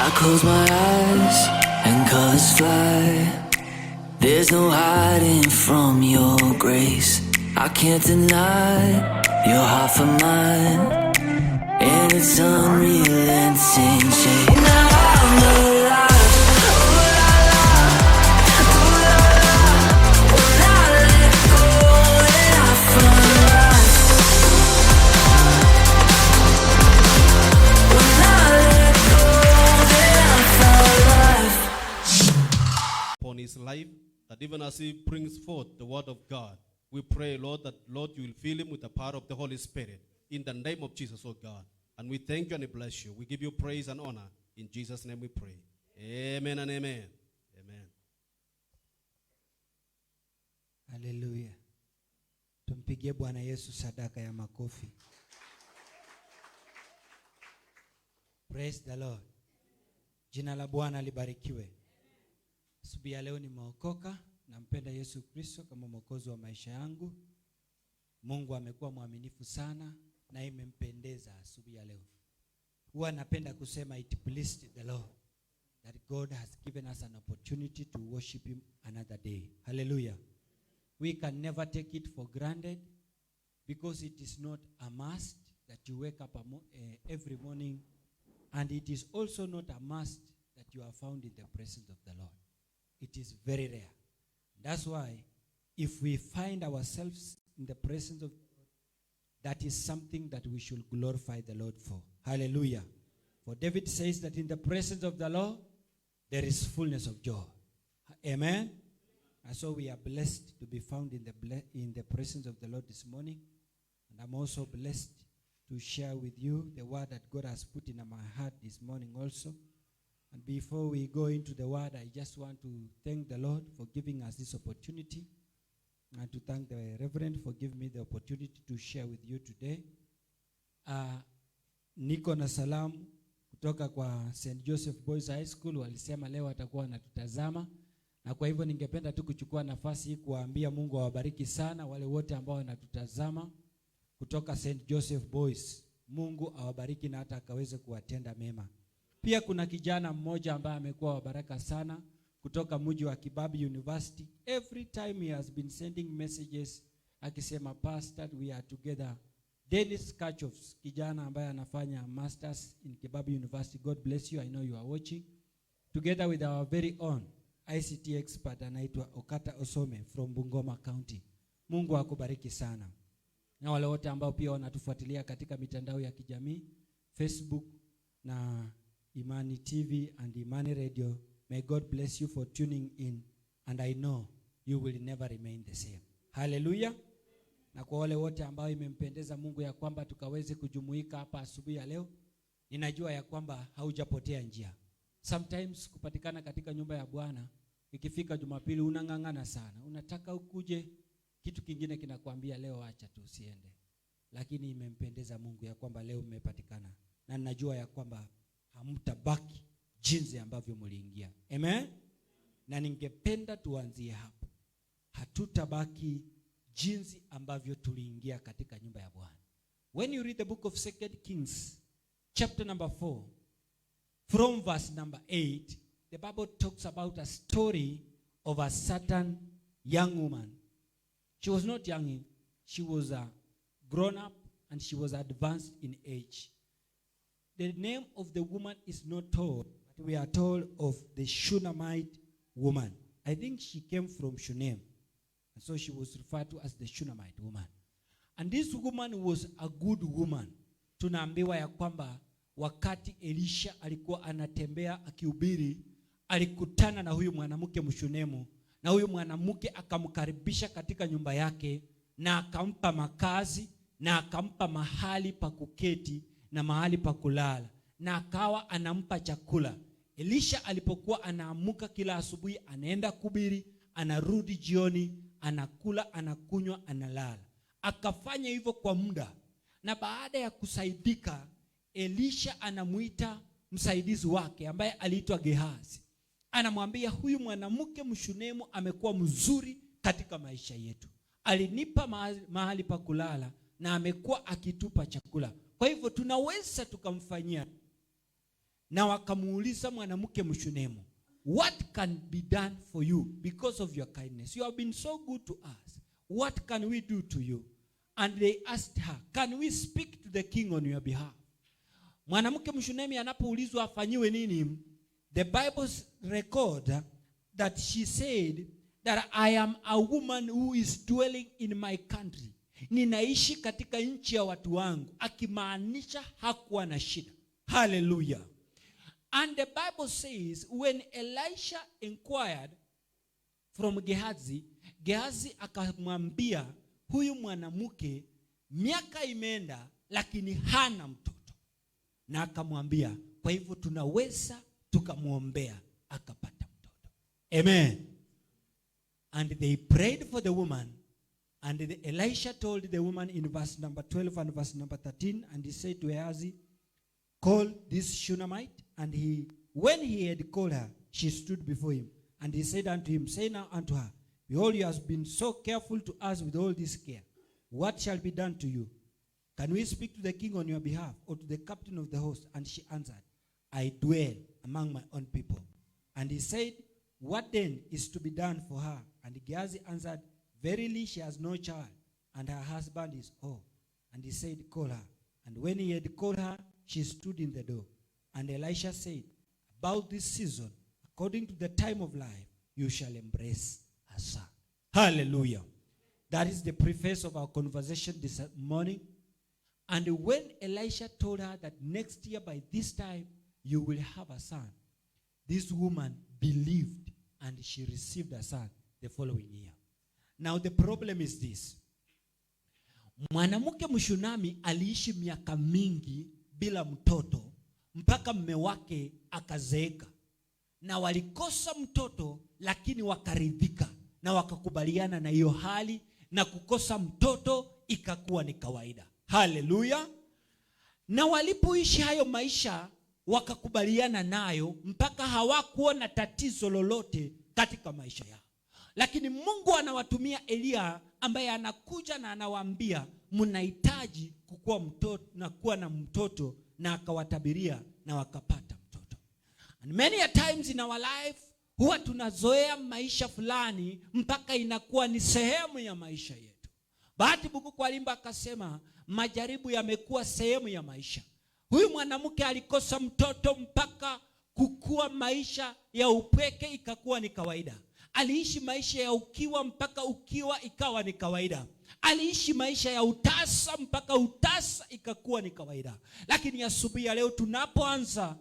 I close my eyes and colors fly. There's no hiding from your grace. I can't deny your heart for mine, and it's unrelenting shade. Now I'm alive. Oh la la, oh la la. When I let go, then I find life. When I let go, then I find life. Upon his life, that even as he brings forth the word of God, we pray, Lord, that, Lord, you will fill him with the power of the Holy Spirit. In the name of Jesus, oh God. And we thank you and we bless you. We give you praise and honor. In Jesus' name we pray. Amen and amen. Amen. Hallelujah. Tumpigie Bwana Yesu sadaka ya makofi. Praise the Lord. Jina la Bwana libarikiwe. Asubuhi ya leo nimeokoka, nampenda Yesu Kristo kama mwokozi wa maisha yangu. Mungu amekuwa mwaminifu sana na imempendeza asubuhi ya leo. Huwa napenda kusema it pleased the Lord that God has given us an opportunity to worship him another day. Hallelujah. We can never take it for granted because it is not a must that you wake up every morning, and it is also not a must that you are found in the presence of the Lord. It is very rare. That's why if we find ourselves in the presence of God, that is something that we should glorify the Lord for. Hallelujah. For David says that in the presence of the Lord, there is fullness of joy. Amen. And so we are blessed to be found in the presence of the Lord this morning. And I'm also blessed to share with you the word that God has put in my heart this morning also. And before we go into the word, I just want to thank the Lord for giving us this opportunity, and to thank the Reverend for giving me the opportunity to share with you today. Niko na salamu kutoka kwa St. Joseph Boys High School. Walisema leo watakuwa wanatutazama, na kwa hivyo ningependa tu kuchukua nafasi hii kuwaambia Mungu awabariki sana wale wote ambao wanatutazama kutoka St. Joseph Boys. Mungu awabariki na hata akaweze kuwatenda mema. Pia kuna kijana mmoja ambaye amekuwa wa baraka sana kutoka mji wa Kibabii University. Every time he has been sending messages akisema, Pastor, we are together. Dennis Kachofs, kijana ambaye anafanya masters in Kibabii University. God bless you. I know you are watching. Together with our very own ICT expert anaitwa Okata Osome from Bungoma County. Mungu akubariki sana. Na wale wote ambao pia wanatufuatilia katika mitandao ya kijamii, Facebook na Imani TV and Imani Radio. May God bless you for tuning in, and I know you will never remain the same. Hallelujah. Na kwa wale wote ambao imempendeza Mungu ya kwamba tukaweze kujumuika hapa asubuhi ya leo, ninajua ya kwamba haujapotea njia. Sometimes kupatikana katika nyumba ya Bwana, ikifika Jumapili unang'ang'ana sana. Unataka ukuje, kitu kingine kinakuambia leo acha tu usiende. Lakini imempendeza Mungu ya kwamba leo umepatikana, na ninajua ya kwamba hamtabaki jinsi ambavyo mliingia. Amen. Na ningependa tuanzie hapo. Hatutabaki jinsi ambavyo tuliingia katika nyumba ya Bwana. When you read the book of 2 Kings chapter number 4 from verse number 8, the Bible talks about a story of a certain young woman. She was not young, she was a grown up, and she was advanced in age. The name of the woman is not told, but we are told of the Shunammite woman. I think she came from Shunem, and so she was referred to as the Shunammite woman. And this woman was a good woman. Tunaambiwa ya kwamba wakati Elisha alikuwa anatembea akihubiri, alikutana na huyu mwanamke Mshunemu, na huyu mwanamke akamkaribisha katika nyumba yake, na akampa makazi, na akampa mahali pa kuketi na mahali pa kulala, na akawa anampa chakula. Elisha alipokuwa anaamuka kila asubuhi anaenda kuhubiri, anarudi jioni, anakula, anakunywa, analala. Akafanya hivyo kwa muda, na baada ya kusaidika, Elisha anamuita msaidizi wake ambaye aliitwa Gehazi. Anamwambia, huyu mwanamke Mshunemu amekuwa mzuri katika maisha yetu. Alinipa mahali pa kulala na amekuwa akitupa chakula. Kwa hivyo tunaweza tukamfanyia. Na wakamuuliza mwanamke Mshunemu, what can be done for you because of your kindness? You have been so good to us. What can we do to you? And they asked her, can we speak to the king on your behalf? Mwanamke Mshunemi anapoulizwa afanyiwe nini, the Bible record that she said that I am a woman who is dwelling in my country. Ninaishi katika nchi ya watu wangu, akimaanisha hakuwa na shida. Hallelujah. And the Bible says when Elisha inquired from Gehazi, Gehazi akamwambia huyu mwanamke miaka imeenda lakini hana mtoto. Na akamwambia kwa hivyo tunaweza tukamwombea akapata mtoto. Amen. And they prayed for the woman, and Elisha told the woman in verse number 12 and verse number 13, and he said to Gehazi, call this Shunammite. And when he had called her, she stood before him. And he said unto him, say now unto her, behold, you have been so careful to us with all this care. What shall be done to you? Can we speak to the king on your behalf, or to the captain of the host? And she answered, I dwell among my own people. And he said, what then is to be done for her? And Gehazi answered, verily she has no child, and her husband is old. And he said, call her. And when he had called her, she stood in the door. And Elisha said, about this season, according to the time of life, you shall embrace a son. Hallelujah. That is the preface of our conversation this morning. And when Elisha told her that next year by this time, you will have a son, this woman believed and she received a son the following year. Now the problem is this. Mwanamke Mshunami aliishi miaka mingi bila mtoto mpaka mume wake akazeeka. Na walikosa mtoto lakini wakaridhika na wakakubaliana na hiyo hali, na kukosa mtoto ikakuwa ni kawaida. Hallelujah. Na walipoishi hayo maisha wakakubaliana nayo mpaka hawakuona tatizo lolote katika maisha yao. Lakini Mungu anawatumia Elia ambaye anakuja na anawaambia mnahitaji kukua mtoto na kuwa na mtoto, na akawatabiria na wakapata mtoto. And many a times in our life huwa tunazoea maisha fulani mpaka inakuwa ni sehemu ya maisha yetu. Bahati Bukuku alimba akasema majaribu yamekuwa sehemu ya maisha. Huyu mwanamke alikosa mtoto mpaka kukua maisha ya upweke ikakuwa ni kawaida. Aliishi maisha ya ukiwa mpaka ukiwa ikawa ni kawaida. Aliishi maisha ya utasa mpaka utasa ikakuwa ni kawaida. Lakini asubuhi ya leo tunapoanza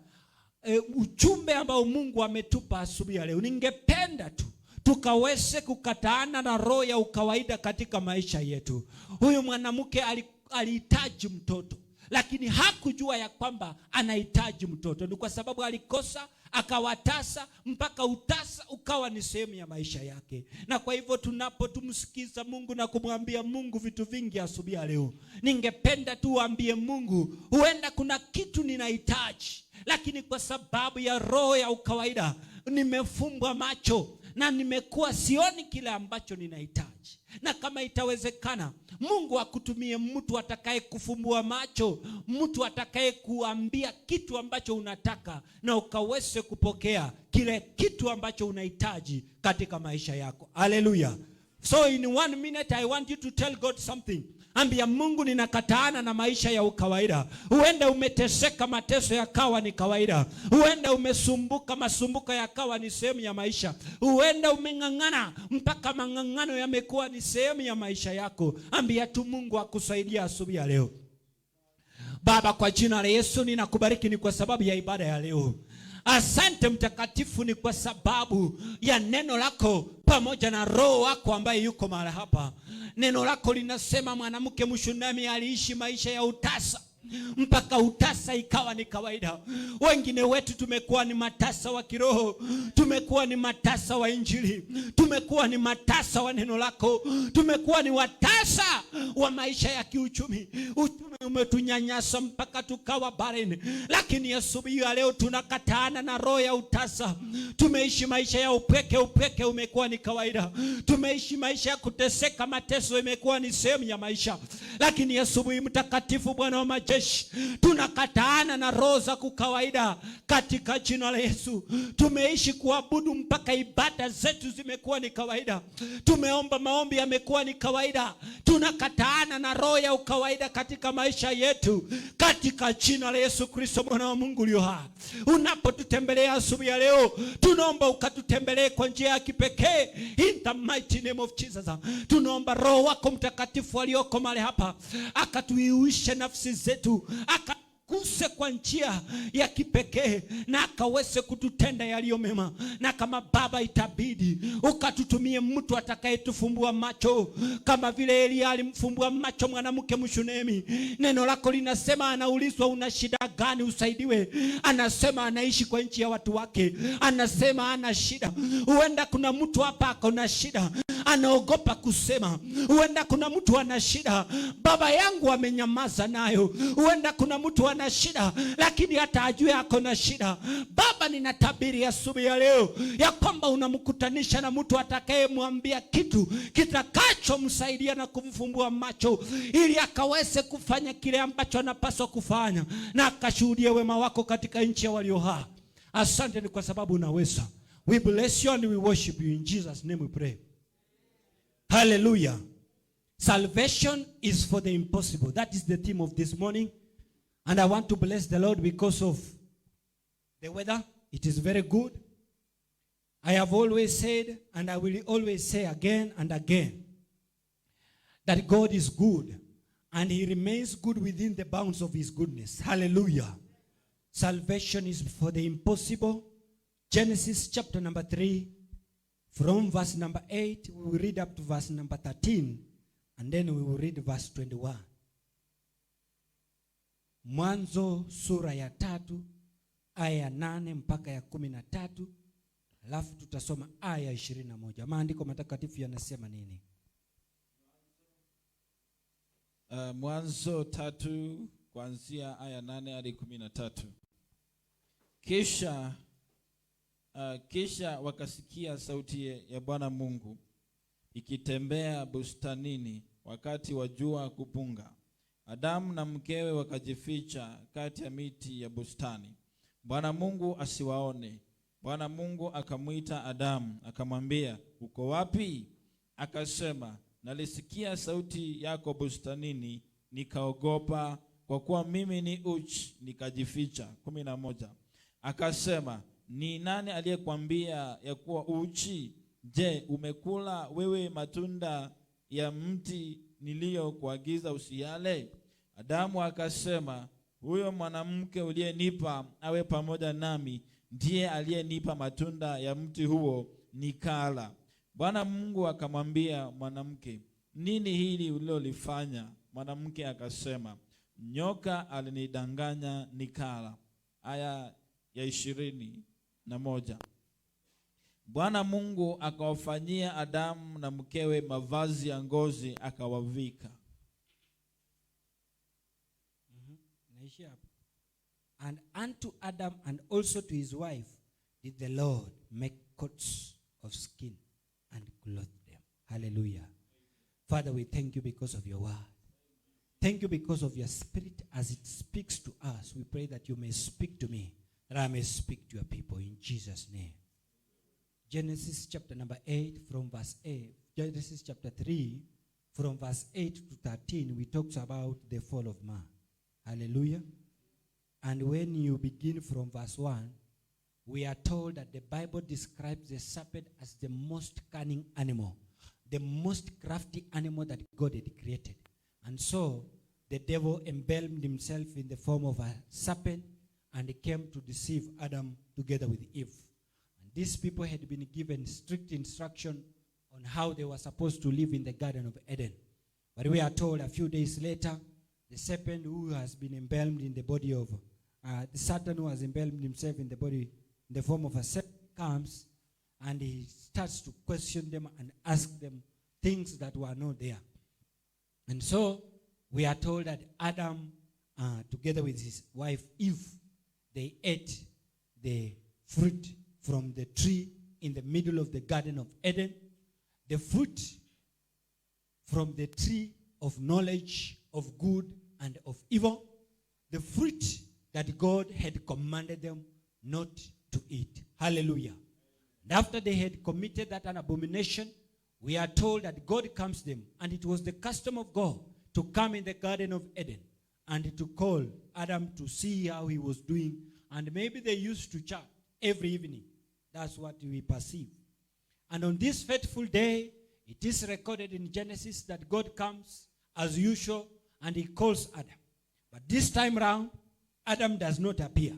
ujumbe ambao Mungu ametupa asubuhi ya leo, ningependa tu tukaweze kukataana na roho ya ukawaida katika maisha yetu. Huyu mwanamke alihitaji mtoto, lakini hakujua ya kwamba anahitaji mtoto. Ni kwa sababu alikosa, akawatasa mpaka utasa ukawa ni sehemu ya maisha yake. Na kwa hivyo tunapotumsikiza Mungu na kumwambia Mungu vitu vingi asubuhi ya leo, ningependa tuambie Mungu, huenda kuna kitu ninahitaji, lakini kwa sababu ya roho ya ukawaida nimefumbwa macho na nimekuwa sioni kile ambacho ninahitaji. Na kama itawezekana, Mungu akutumie mtu atakaye kufumbua macho, mtu atakaye kuambia kitu ambacho unataka na ukaweze kupokea kile kitu ambacho unahitaji katika maisha yako. Hallelujah. So in 1 minute I want you to tell God something. Ambia Mungu, ninakataana na maisha ya ukawaida. Huenda umeteseka, mateso yakawa ni kawaida. Huenda umesumbuka, masumbuko yakawa ni sehemu ya maisha. Huenda umeng'ang'ana mpaka mang'ang'ano yamekuwa ni sehemu ya maisha yako. Ambia tu Mungu akusaidia asubuhi ya leo. Baba, kwa jina la Yesu ninakubariki, ni kwa sababu ya ibada ya leo. Asante Mtakatifu, ni kwa sababu ya neno lako pamoja na roho wako ambaye yuko mahali hapa. Neno lako linasema mwanamke Mshunami aliishi maisha ya utasa mpaka utasa ikawa ni kawaida. Wengine wetu tumekuwa ni matasa wa kiroho, tumekuwa ni matasa wa injili, tumekuwa ni matasa wa neno lako, tumekuwa ni watasa wa maisha ya kiuchumi. Uchumi umetunyanyasa mpaka tukawa barren. Lakini asubuhi ya leo tunakataana na roho ya utasa. Tumeishi maisha ya upweke, upweke umekuwa ni kawaida. Tumeishi maisha ya kuteseka, mateso imekuwa ni sehemu ya maisha. Lakini asubuhi mtakatifu, Bwana wa majeshi, tunakataana na roho za kukawaida katika jina la Yesu. Tumeishi kuabudu mpaka ibada zetu zimekuwa ni kawaida. Tumeomba maombi yamekuwa ni kawaida. Tunakataana na roho ya ukawaida katika maisha yetu katika jina la Yesu Kristo, Mwana wa Mungu aliye hai. Unapotutembelea asubuhi ya leo, tunaomba ukatutembelee kwa njia ya kipekee in the mighty name of Jesus. Tunaomba Roho wako Mtakatifu aliyoko mahali hapa akatuiuishe nafsi zetu, akaguse kwa njia ya kipekee na akaweze kututenda yaliyo mema. Na kama Baba itabidi ukatutumie mtu atakayetufumbua macho kama vile Elia alimfumbua macho mwanamke Mshunemi. Neno lako linasema anaulizwa una shida gani usaidiwe, anasema anaishi kwa nchi ya watu wake, anasema ana shida. Huenda kuna mtu hapa akona shida, anaogopa kusema. Huenda kuna mtu ana shida, baba yangu amenyamaza nayo. Huenda kuna mtu ana shida, lakini hata ajue ako na shida. Baba, ninatabiri asubuhi ya leo ya kwamba unamkutanisha na mtu atakayemwambia kitu kitakachomsaidia na kumfumbua macho, ili akaweze kufanya kile ambacho anapaswa kufanya na akashuhudia wema wako katika nchi ya walio hai. Asante ni kwa sababu unaweza. We bless you and we worship you. In Jesus' name we pray. Hallelujah. Salvation is for the impossible. That is the theme of this morning. And I want to bless the Lord because of the weather. It is very good. I have always said, and I will always say again and again, that God is good and He remains good within the bounds of His goodness. Hallelujah. Salvation is for the impossible. Genesis chapter number 3, from verse number 8, we will read up to verse number 13, and then we will read verse 21. Mwanzo sura ya 3 aya ya 8 mpaka ya 13, alafu tutasoma aya ya 21. Maandiko matakatifu yanasema nini? Mwanzo 3 kuanzia aya 8 hadi 13. Kisha wakasikia sauti ya Bwana Mungu ikitembea bustanini wakati wa jua kupunga. Adamu na mkewe wakajificha kati ya miti ya bustani, Bwana Mungu asiwaone. Bwana Mungu akamwita Adamu akamwambia, uko wapi? Akasema, nalisikia sauti yako bustanini, nikaogopa kwa kuwa mimi ni uchi, nikajificha. 11. Akasema, ni nani aliyekwambia ya kuwa uchi? Je, umekula wewe matunda ya mti niliyokuagiza usiyale? Adamu akasema, huyo mwanamke uliyenipa awe pamoja nami ndiye aliyenipa matunda ya mti huo nikala. Bwana Mungu akamwambia mwanamke, nini hili ulilolifanya? Mwanamke akasema, nyoka alinidanganya nikala. Aya ya 21. Bwana Mungu akawafanyia Adamu na mkewe mavazi ya ngozi akawavika. Naishi hapa. And unto Adam and also to his wife did the Lord make coats of skin and clothe them. Hallelujah. Father, we thank you because of your word. Thank you because of your spirit as it speaks to us. We pray that you may speak to me, that I may speak to your people in Jesus' name. Genesis chapter number 8 from verse 8. Genesis chapter 3 from verse 8 to 13, we talked about the fall of man. Hallelujah. And when you begin from verse 1, we are told that the Bible describes the serpent as the most cunning animal, the most crafty animal that God had created. And so the devil embalmed himself in the form of a serpent, and he came to deceive Adam together with Eve. And these people had been given strict instruction on how they were supposed to live in the Garden of Eden. But we are told a few days later, the serpent who has been embalmed in the body of, the Satan who has embalmed himself in the body, in the form of a serpent, comes and he starts to question them and ask them things that were not there. And so we are told that Adam, together with his wife Eve, they ate the fruit from the tree in the middle of the Garden of Eden. The fruit from the tree of knowledge of good and of evil, the fruit that God had commanded them not to eat. Hallelujah. And after they had committed that an abomination, we are told that God comes to them, and it was the custom of God to come in the Garden of Eden and to call Adam to see how he was doing, and maybe they used to chat every evening. That's what we perceive. And on this fateful day, it is recorded in Genesis that God comes as usual and he calls Adam. But this time round, Adam does not appear.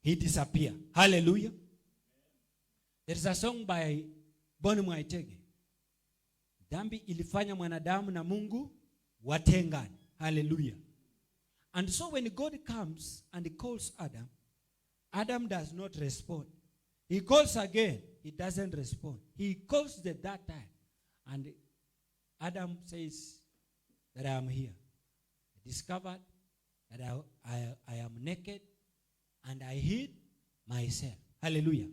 He disappears. Hallelujah. There is a song by Boni Mwaitege. Dhambi ilifanya mwanadamu na Mungu watengane. Hallelujah. And so when God comes and he calls Adam, Adam does not respond. He calls again. He doesn't respond. He calls the third time. And Adam says that I am here. I discovered that I am naked and I hid myself. Hallelujah.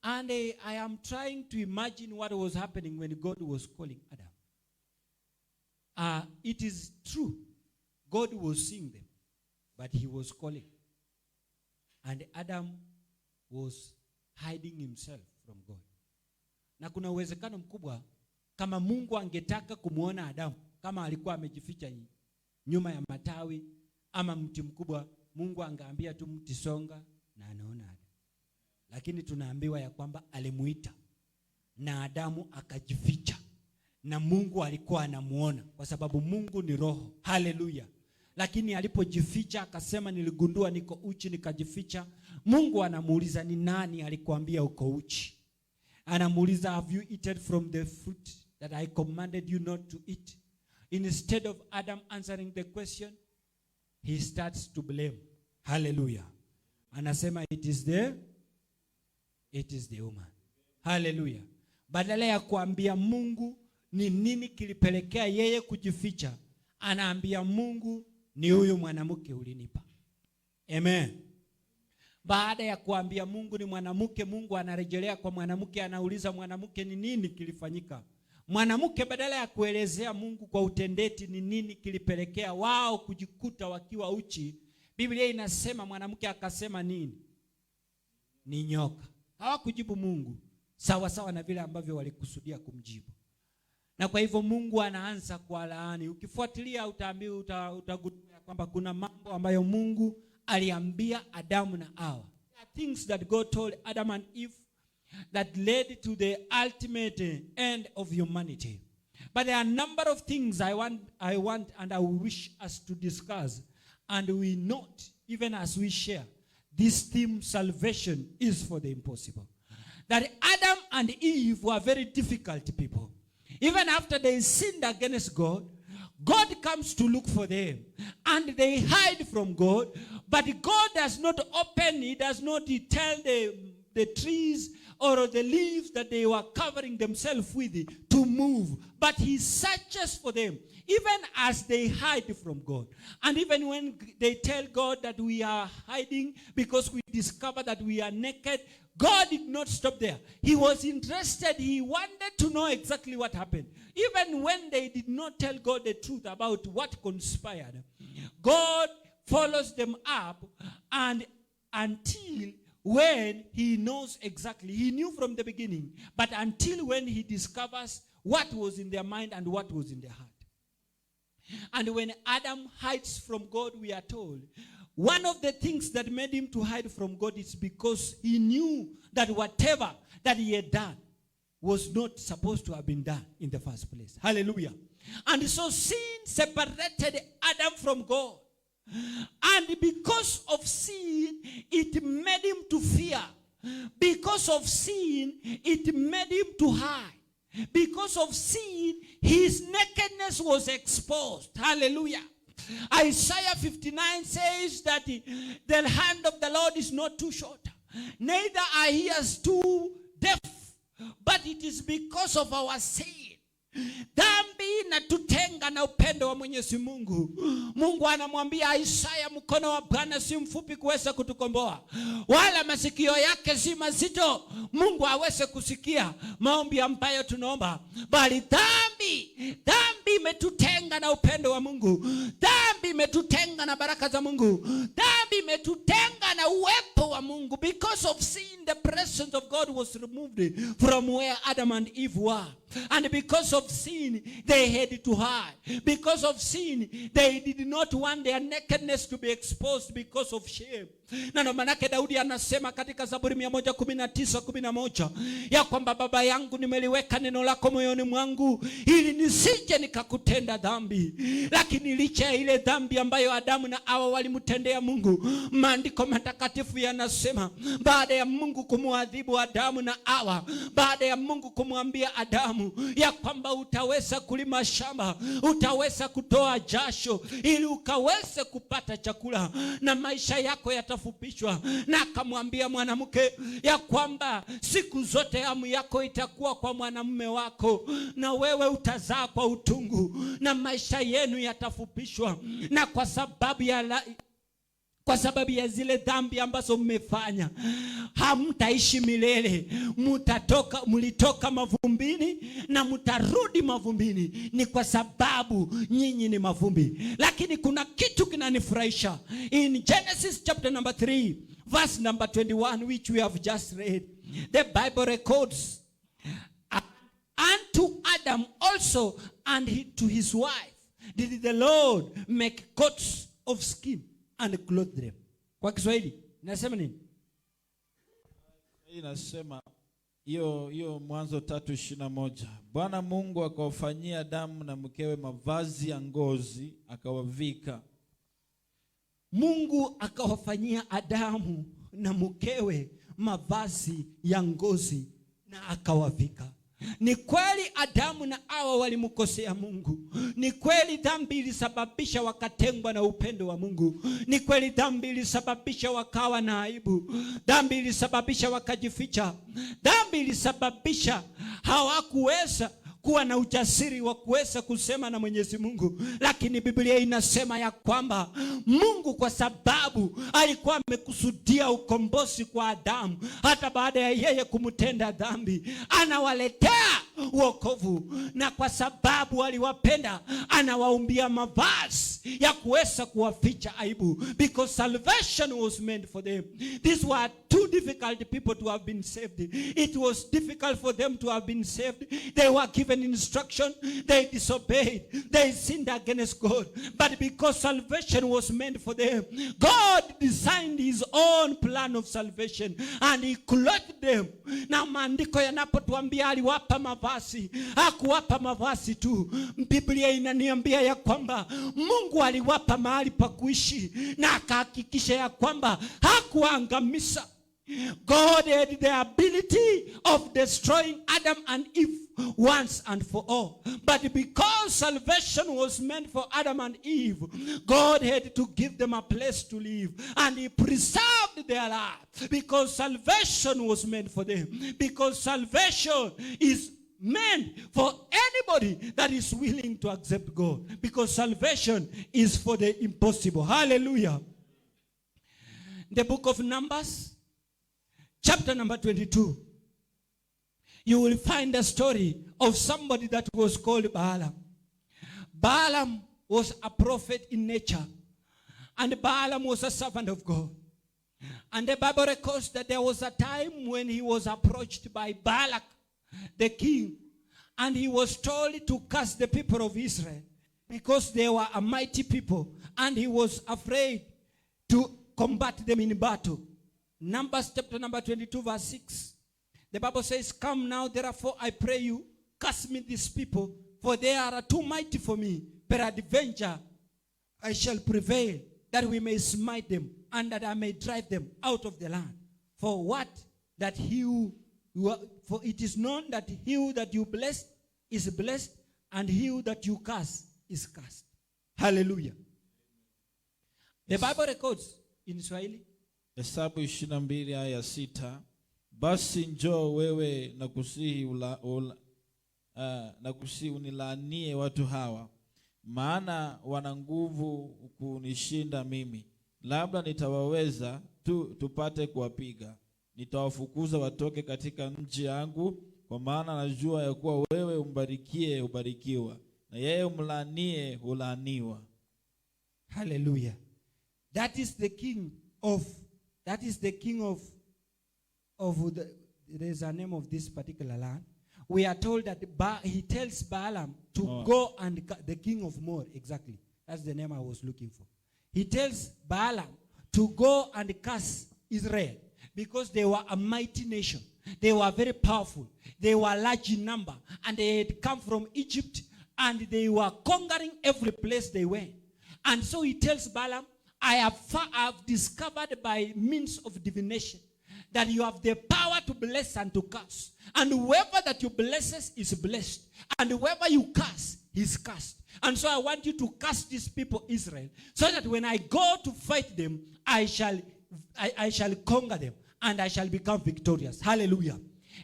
And I am trying to imagine what was happening when God was calling Adam. It is true. God was seeing them, but he was calling. And Adam was hiding himself from God. Na kuna uwezekano mkubwa kama Mungu angetaka kumuona Adamu, kama alikuwa amejificha nyuma ya matawi ama mti mkubwa, Mungu angeambia tu mti songa na anaona Adamu. Lakini tunaambiwa ya kwamba alimuita na Adamu akajificha, na Mungu alikuwa anamuona kwa sababu Mungu ni roho. Hallelujah. Lakini alipojificha akasema niligundua niko uchi nikajificha. Mungu anamuuliza ni nani alikuambia uko uchi? Anamuuliza have you eaten from the fruit that I commanded you not to eat? Instead of Adam answering the question, he starts to blame. Hallelujah. Anasema it is the woman. Hallelujah. Badala ya kuambia Mungu ni nini kilipelekea yeye kujificha, anaambia Mungu ni huyu mwanamke ulinipa. Amen. Baada ya kuambia Mungu ni mwanamke, Mungu anarejelea kwa mwanamke, anauliza mwanamke ni nini kilifanyika. Mwanamke badala ya kuelezea Mungu kwa utendeti ni nini kilipelekea wao kujikuta wakiwa uchi, Biblia inasema mwanamke akasema nini? Ni nyoka. Hawakujibu Mungu sawa sawa na vile ambavyo walikusudia kumjibu. Na kwa hivyo Mungu anaanza kwa laani. Ukifuatilia utagundua kwamba kuna mambo ambayo Mungu aliambia Adamu na Hawa. There are things that God told Adam and Eve that led to the ultimate end of humanity. But there are a number of things I want and I wish us to discuss, and we note even as we share this theme, salvation is for the impossible. That Adam and Eve were very difficult people. Even after they sinned against God, God comes to look for them. And they hide from God. But God does not open, he does not tell the trees or the leaves that they were covering themselves with to move. But he searches for them, even as they hide from God. And even when they tell God that we are hiding because we discover that we are naked, God did not stop there. He was interested. He wanted to know exactly what happened. Even when they did not tell God the truth about what conspired, God follows them up, and until when he knows exactly, he knew from the beginning, but until when he discovers what was in their mind and what was in their heart. And when Adam hides from God, we are told, one of the things that made him to hide from God is because he knew that whatever that he had done was not supposed to have been done in the first place. Hallelujah. And so sin separated Adam from God. And because of sin, it made him to fear. Because of sin, it made him to hide. Because of sin, his nakedness was exposed. Hallelujah. Isaiah 59 says that the hand of the Lord is not too short, neither are ears too deaf, but it is because of our sin Dhambi inatutenga na upendo wa Mwenyezi Mungu. Mungu anamwambia Isaya, mkono wa Bwana si mfupi kuweza kutukomboa, wala masikio yake si mazito Mungu aweze kusikia maombi ambayo tunaomba. Bali dhambi imetutenga na upendo wa Mungu. Dhambi imetutenga na baraka za Mungu. Dhambi imetutenga na uwepo wa Mungu. Because of sin, the presence of God was removed from where Adam and Eve were. And because of sin, they had to hide. Because of sin, they did not want their nakedness to be exposed because of shame. Na ndo manake Daudi anasema katika Zaburi 119:11 ya kwamba Baba yangu, nimeliweka neno lako moyoni mwangu ili nisije nikakutenda dhambi. Lakini licha ya ile dhambi ambayo Adamu na Hawa walimtendea Mungu, maandiko matakatifu yanasema baada ya Mungu kumwadhibu Adamu na Hawa, baada ya Mungu kumwambia Adamu ya kwamba utaweza kulima shamba, utaweza kutoa jasho ili ukaweze kupata chakula na maisha yako yatafupishwa, na akamwambia mwanamke ya kwamba siku zote hamu yako itakuwa kwa mwanamume wako, na wewe utazaa kwa utungu, na maisha yenu yatafupishwa. Na kwa sababu ya zile dhambi ambazo mmefanya, hamtaishi milele. Mlitoka mavumbini na mtarudi mavumbini. Ni kwa sababu nyinyi ni mavumbi. Lakini kuna kitu kinanifurahisha. In Genesis chapter number 3 verse number 21, which we have just read, the Bible records, unto Adam also and to his wife did the Lord make coats of skin and clothe them. Kwa Kiswahili nasema nini? Inasema hiyo Mwanzo 3:21. Bwana Mungu akawafanyia Adamu na mkewe mavazi ya ngozi akawavika. Mungu akawafanyia Adamu na mkewe mavazi ya ngozi na akawavika. Ni kweli Adamu na Hawa walimkosea Mungu. Ni kweli dhambi ilisababisha wakatengwa na upendo wa Mungu. Ni kweli dhambi ilisababisha wakawa na aibu. Dhambi ilisababisha wakajificha. Dhambi ilisababisha hawakuweza kuwa na ujasiri wa kuweza kusema na Mwenyezi Mungu. Lakini Biblia inasema ya kwamba Mungu, kwa sababu alikuwa amekusudia ukombozi kwa Adamu, hata baada ya yeye kumtenda dhambi, anawaletea wokovu. Na kwa sababu aliwapenda, anawaumbia mavazi ya kuweza kuwaficha aibu. Because salvation was meant for them. These were too difficult people to have been saved. It was difficult for them to have been saved. They were given instruction. They disobeyed. They sinned against God. But because salvation was meant for them, God designed his own plan of salvation and he clothed them. Na maandiko yanapotuambia aliwapa mavazi, hakuwapa mavazi tu. Biblia inaniambia ya kwamba Mungu aliwapa mahali pa kuishi na akahakikisha ya kwamba hakuangamiza. God had the ability of destroying Adam and Eve once and for all. But because salvation was meant for Adam and Eve, God had to give them a place to live. And he preserved their life. Because salvation was meant for them. Because salvation is meant for anybody that is willing to accept God. Because salvation is for the impossible. Hallelujah. The book of Numbers, chapter number 22, you will find a story of somebody that was called Balaam. Balaam was a prophet in nature, and Balaam was a servant of God. And the Bible records that there was a time when he was approached by Balak, the king, and he was told to curse the people of Israel because they were a mighty people, and he was afraid to combat them in battle. Numbers chapter number 22 verse 6. The Bible says, "Come now, therefore, I pray you, curse me these people, for they are too mighty for me. Peradventure I shall prevail, that we may smite them, and that I may drive them out of the land. For it is known that he who that you bless is blessed, and he who that you curse is cursed." Hallelujah. The Bible records in Swahili, Hesabu 22:6. Basi njoo wewe na kusihi na kusi unilaanie watu hawa, maana wana nguvu kunishinda mimi. Labda nitawaweza tupate kuwapiga. Nitawafukuza watoke katika nchi yangu, kwa maana najua ya kuwa wewe umbarikie ubarikiwa, na yeye umlaanie hulaaniwa. Hallelujah. That is the king of there's a name of this particular land. We are told that he tells Balaam to go and the king of Moab, exactly. That's the name I was looking for. He tells Balaam to go and curse Israel because they were a mighty nation. They were very powerful. They were large in number, and they had come from Egypt, and they were conquering every place they went. And so he tells Balaam, I have discovered by means of divination that you have the power to bless and to curse. And whoever that you blesses is blessed. And whoever you curse, is cursed. And so I want you to curse these people, Israel, so that when I go to fight them, I shall conquer them, and I shall become victorious. Hallelujah.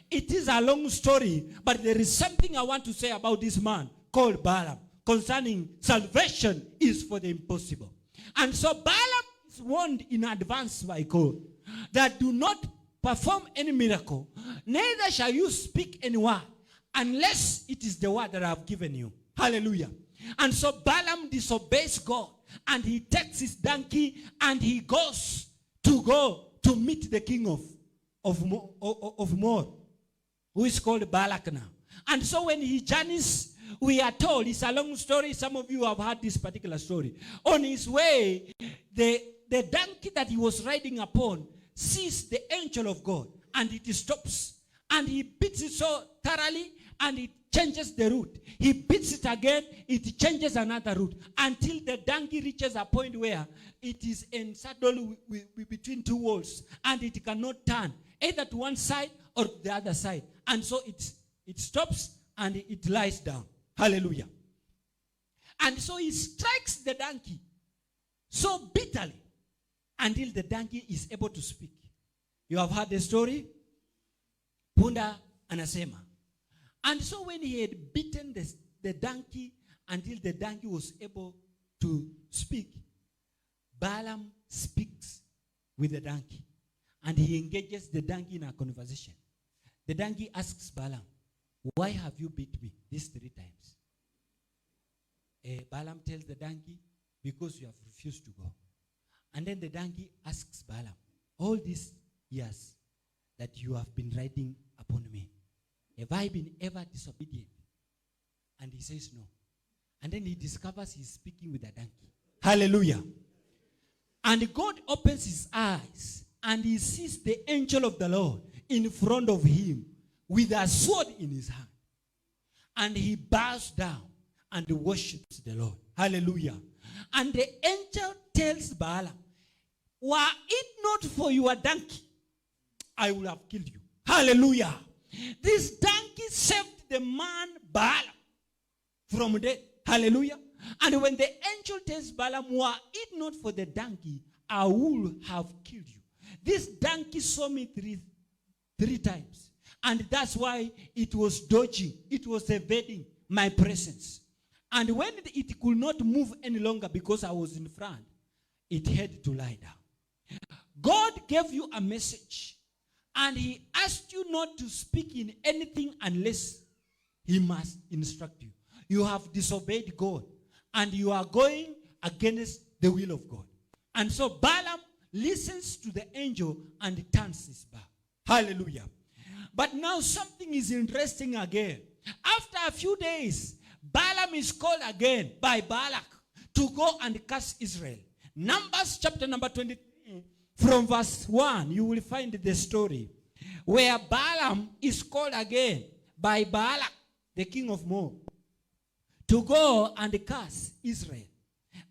It is a long story, but there is something I want to say about this man called Balaam concerning salvation is for the impossible. And so Balaam is warned in advance by God that do not perform any miracle, neither shall you speak any word, unless it is the word that I have given you. Hallelujah. And so Balaam disobeys God, and he takes his donkey and he goes to meet the king of Moab, who is called Balak now. And so when he journeys, we are told, it's a long story, some of you have heard this particular story. On his way, the donkey that he was riding upon sees the angel of God, and it stops, and he beats it so thoroughly, and it changes the route. He beats it again, it changes another route, until the donkey reaches a point where it is ensaddled between two walls, and it cannot turn either to one side or the other side. And so it stops and it lies down. Hallelujah. And so he strikes the donkey so bitterly until the donkey is able to speak. You have heard the story? Punda anasema. And so when he had beaten the donkey until the donkey was able to speak, Balaam speaks with the donkey, and he engages the donkey in a conversation. The donkey asks Balaam, why have you beat me these 3 times? Balaam tells the donkey, because you have refused to go. And then the donkey asks Balaam, all these years that you have been riding upon me, have I been ever disobedient? And he says no. And then he discovers he's speaking with a donkey. Hallelujah. And God opens his eyes, and he sees the angel of the Lord in front of him with a sword in his hand. And he bows down and worships the Lord. Hallelujah. And the angel tells Balaam, were it not for your donkey, I would have killed you. Hallelujah. This donkey saved the man Balaam from death. Hallelujah. And when the angel tells Balaam, were it not for the donkey, I would have killed you. This donkey saw me three times. And that's why it was dodging. It was evading my presence. And when it could not move any longer because I was in front, it had to lie down. God gave you a message, and he asked you not to speak in anything unless he must instruct you. You have disobeyed God, and you are going against the will of God. And so Balaam listens to the angel and turns his back. Hallelujah. But now something is interesting again. After a few days, Balaam is called again by Balak to go and curse Israel. Numbers chapter number 23, from verse 1, you will find the story where Balaam is called again by Balak, the king of Moab, to go and curse Israel.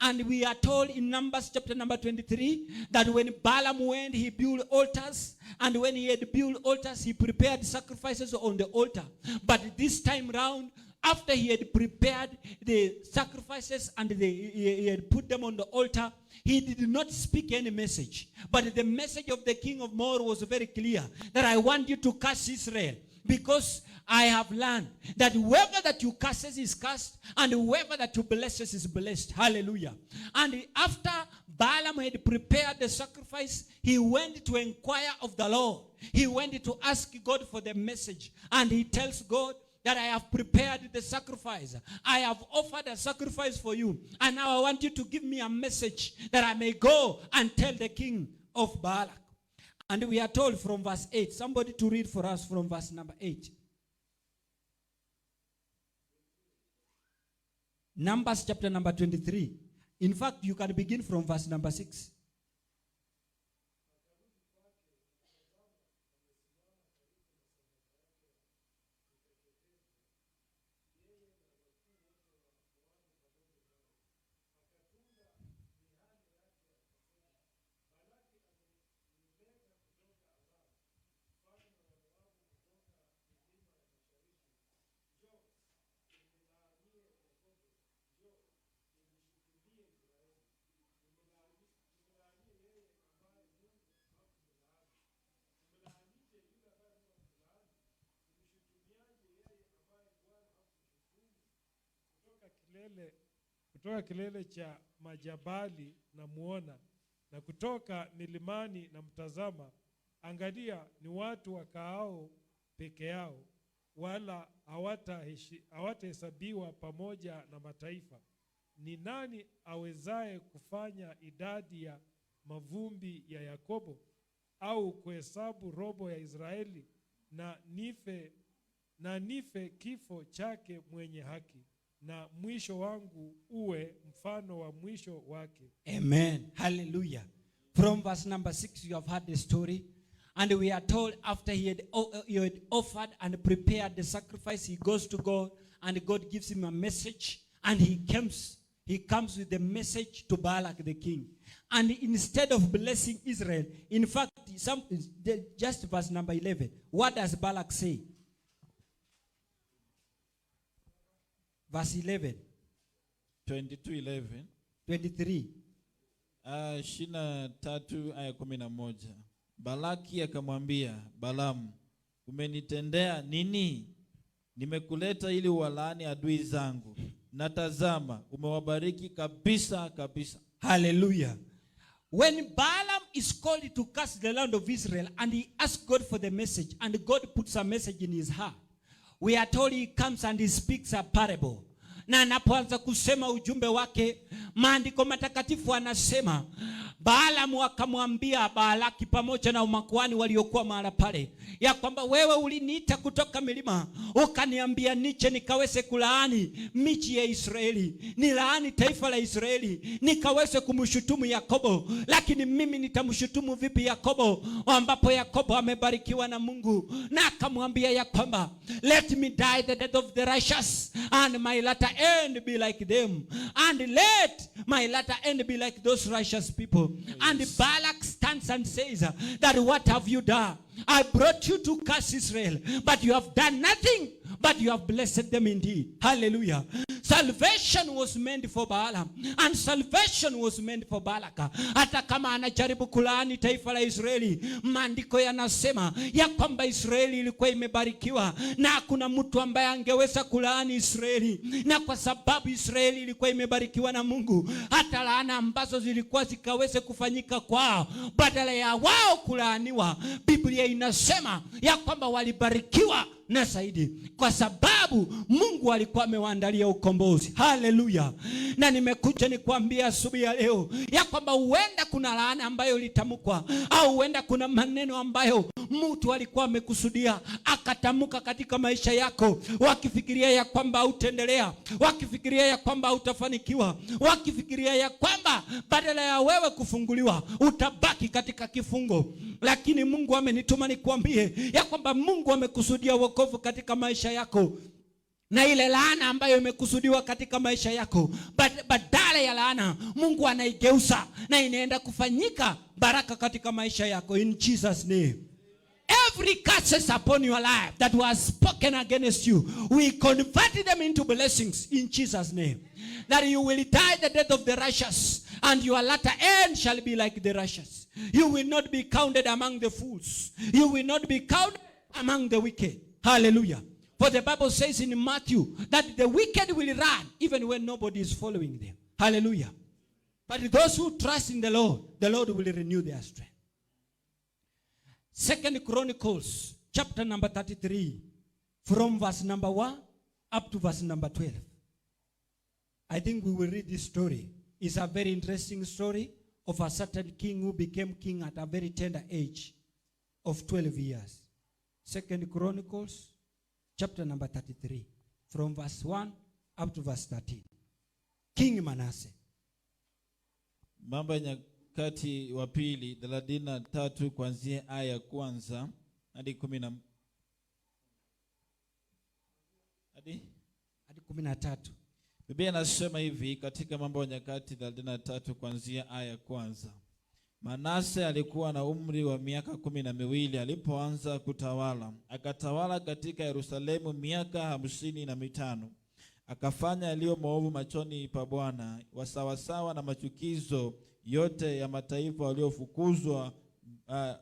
And we are told in Numbers chapter number 23 that when Balaam went, he built altars. And when he had built altars, he prepared sacrifices on the altar. But this time round, after he had prepared the sacrifices and he had put them on the altar, he did not speak any message. But the message of the king of Moab was very clear, that I want you to curse Israel. because I have learned that whoever that you curses is cursed, and whoever that you blesses is blessed. Hallelujah. And after Balaam had prepared the sacrifice, he went to inquire of the Lord. He went to ask God for the message. And he tells God that I have prepared the sacrifice. I have offered a sacrifice for you. And now I want you to give me a message that I may go and tell the king of Balak. And we are told from verse 8. Somebody to read for us from verse number 8. Numbers chapter number 23. In fact, you can begin from verse number 6. Kutoka kilele cha majabali na muona, na kutoka milimani na mtazama, angalia ni watu wakaao peke yao, wala hawatahesabiwa pamoja na mataifa. Ni nani awezaye kufanya idadi ya mavumbi ya Yakobo, au kuhesabu robo ya Israeli, na nife kifo chake mwenye haki, na mwisho wangu uwe mfano wa mwisho wake. Amen. Hallelujah. From verse number 6, you have heard the story. And we are told after he had offered and prepared the sacrifice, he goes to God, and God gives him a message. And he comes with the message to Balak the king. And instead of blessing Israel, in fact, just verse number 11, what does Balak say? Verse 11. 22:11. 23. 23 aya 11. Balaki akamwambia Balamu, umenitendea nini? Nimekuleta ili uwalaani adui zangu, na tazama umewabariki kabisa kabisa. Hallelujah. When Balaam is called to curse the land of Israel, and he asks God for the message, and God puts a message in his heart, we are told he comes and he speaks a parable. Na anapoanza kusema ujumbe wake, maandiko matakatifu anasema, Balaam akamwambia Balaki pamoja na makuhani waliokuwa mahali pale, ya kwamba wewe uliniita kutoka milima, ukaniambia niche nikaweze kulaani miji ya Israeli, nilaani taifa la Israeli, nikaweze kumshutumu Yakobo. Lakini mimi nitamshutumu vipi Yakobo, ambapo Yakobo amebarikiwa na Mungu? Na akamwambia ya kwamba, let me die the death of the righteous, and my latter end be like them, and let my latter end be like those righteous people. Yes. And Balak stands and says that, what have you done? I brought you to curse Israel, but you have done nothing, but you have blessed them indeed. Hallelujah. Salvation was meant for Balaam, and salvation was meant for Balak. Hata kama anajaribu kulaani taifa la Israeli, maandiko yanasema ya kwamba Israeli ilikuwa imebarikiwa, na hakuna mtu ambaye angeweza kulaani Israeli. Na kwa sababu Israeli ilikuwa imebarikiwa na Mungu, hata laana ambazo zilikuwa zikaweze kufanyika kwao, badala ya wao kulaaniwa, Biblia inasema ya kwamba walibarikiwa na zaidi, kwa sababu Mungu alikuwa amewaandalia ukombozi. Haleluya. Na nimekuja nikwambia asubuhi ya leo ya kwamba huenda kuna laana ambayo ilitamkwa, au huenda kuna maneno ambayo mtu alikuwa amekusudia akatamka katika maisha yako, wakifikiria ya kwamba hautaendelea, wakifikiria ya kwamba hautafanikiwa, wakifikiria ya kwamba badala ya wewe kufunguliwa utabaki katika kifungo. Lakini Mungu amenituma nikwambie ya kwamba Mungu amekusudia wokovu katika maisha yako, na ile laana ambayo imekusudiwa katika maisha yako, badala ya laana Mungu anaigeuza na inaenda kufanyika baraka katika maisha yako, in Jesus name. Every curses upon your life that was spoken against you, we convert them into blessings in Jesus name. That you will die the death of the righteous, and your latter end shall be like the righteous. You will not be counted among the fools. You will not be counted among the wicked. Hallelujah. For the Bible says in Matthew that the wicked will run even when nobody is following them. Hallelujah. But those who trust in the Lord will renew their strength. 2 Chronicles chapter number 33 from verse number 1 up to verse number 12. I think we will read this story. It's a very interesting story of a certain king who became king at a very tender age of 12 years. 2 Chronicles chapter number 33 from verse 1 up to verse 13. King Manasseh. Mambo ya Nyakati wa pili 33 kuanzia aya ya kwanza hadi 13. Biblia inasema hivi katika Mambo ya Nyakati 33 kuanzia aya ya kwanza. Manase alikuwa na umri wa miaka 12 alipoanza kutawala. Akatawala katika Yerusalemu miaka 55. Akafanya yaliyo maovu machoni pa Bwana, wasawasawa na machukizo yote ya mataifa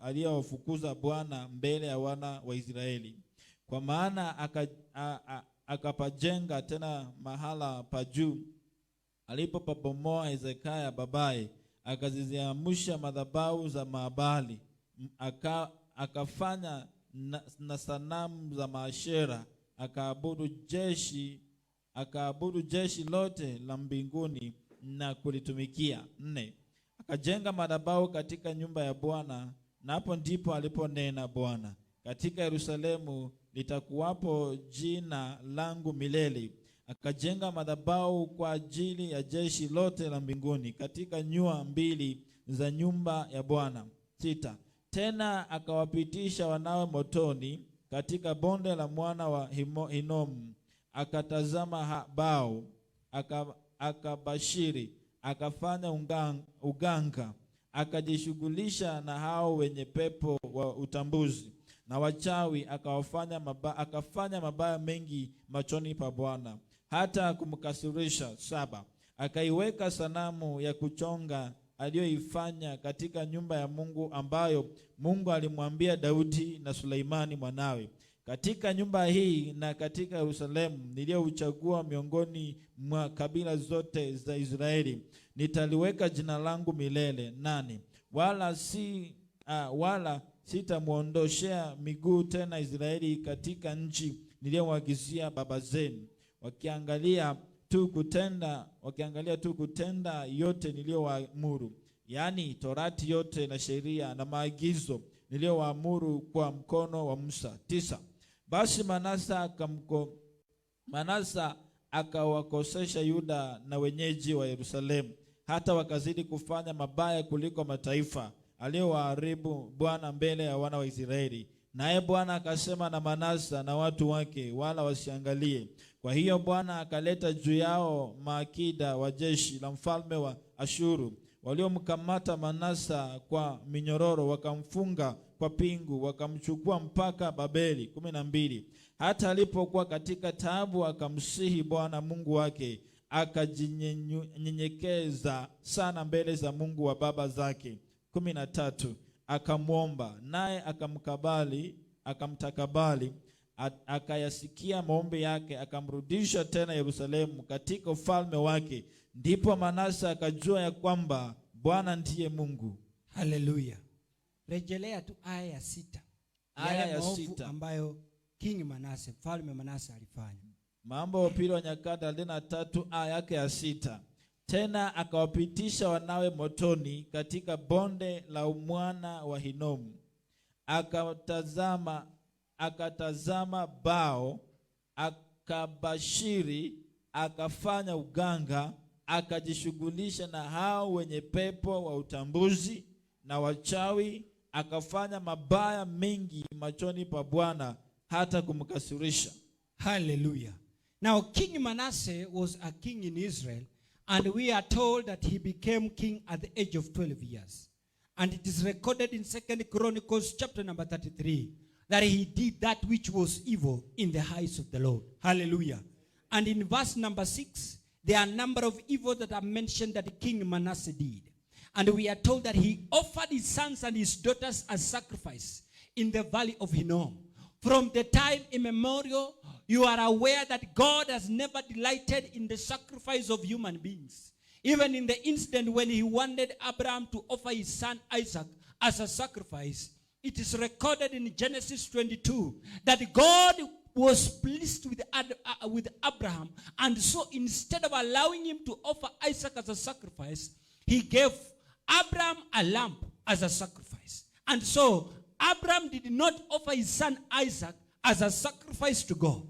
aliyowafukuza Bwana mbele ya wana wa Israeli. Kwa maana akapajenga tena mahala pa juu alipopabomoa Hezekia babaye, akaziamsha madhabahu za Maabali, akafanya na sanamu za maashera, akaabudu jeshi lote la mbinguni na kulitumikia. 4. Akajenga madhabahu katika nyumba ya Bwana, na hapo ndipo aliponena Bwana, katika Yerusalemu litakuwapo jina langu milele. Akajenga madhabahu kwa ajili ya jeshi lote la mbinguni katika nyua 2 za nyumba ya Bwana. 6. Tena akawapitisha wanawe motoni katika bonde la mwana wa Hinomu. Akatazama Bao, akabashiri, akafanya uganga, akajishughulisha na hao wenye pepo wa utambuzi na wachawi, akafanya mabaya mengi machoni pa Bwana hata kumkasirisha. 7. Akaiweka sanamu ya kuchonga aliyoifanya katika nyumba ya Mungu, ambayo Mungu alimwambia Daudi na Suleimani mwanawe, katika nyumba hii na katika Yerusalemu niliyouchagua miongoni mwa kabila zote za Israeli nitaliweka jina langu milele. 8. Wala sitamuondoshea miguu tena Israeli katika nchi niliyowaagizia baba zenu, wakiangalia tu kutenda yote niliyowaamuru, yaani Torati yote na sheria na maagizo niliyowaamuru kwa mkono wa Musa. 9. Basi Manasa akawakosesha Yuda na wenyeji wa Yerusalemu, hata wakazidi kufanya mabaya kuliko mataifa aliyowaharibu Bwana mbele ya wana wa Israeli. Naye Bwana akasema na Manasa na watu wake, wala wasiangalie. Kwa hiyo Bwana akaleta juu yao maakida wa jeshi la mfalme wa Ashuru, waliomkamata Manasa kwa minyororo, wakamfunga kwa pingu, wakamchukua mpaka Babeli. 12. Hata alipokuwa katika taabu akamsihi Bwana Mungu wake, akajinyenyekeza sana mbele za Mungu wa baba zake. 13. Akamwomba, naye akamtakabali, akayasikia maombi yake, akamrudisha tena Yerusalemu katika ufalme wake. Ndipo Manase akajua ya kwamba Bwana ndiye Mungu. Hallelujah. Rejelea tu aya ya 6. Aya ya 6 ambayo King Manase, mfalme Manase alifanya. Mambo ya Pili wa Nyakati 33 aya yake ya 6. Tena akawapitisha wanawe motoni katika bonde la mwana wa Hinomu. Akatazama Bao, akabashiri, akafanya uganga, akajishughulisha na hao wenye pepo wa utambuzi na wachawi, akafanya mabaya mengi machoni pa Bwana hata kumkasirisha. Hallelujah. Now King Manasseh was a king in Israel, and we are told that he became king at the age of 12 years. And it is recorded in 2 Chronicles chapter number 33 that he did that which was evil in the eyes of the Lord. Hallelujah. And in verse number 6, there are a number of evils that are mentioned that King Manasseh did. And we are told that he offered his sons and his daughters as sacrifice in the valley of Hinnom. from the time immemorial, you are aware that God has never delighted in the sacrifice of human beings. Even in the incident when he wanted Abraham to offer his son Isaac as a sacrifice, it is recorded in Genesis 22 that God was pleased with Abraham, and so instead of allowing him to offer Isaac as a sacrifice, he gave Abraham a lamb as a sacrifice. And so Abraham did not offer his son Isaac as a sacrifice to God.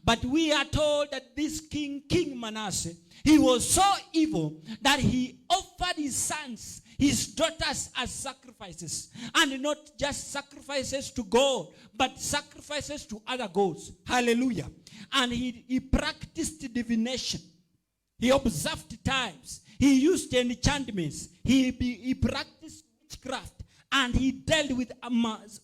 But we are told that this King Manasseh, he was so evil that he offered his sons, his daughters as sacrifices. And not just sacrifices to God, but sacrifices to other gods. Hallelujah. And he practiced divination. He observed times. He used enchantments. He practiced witchcraft. And he dealt with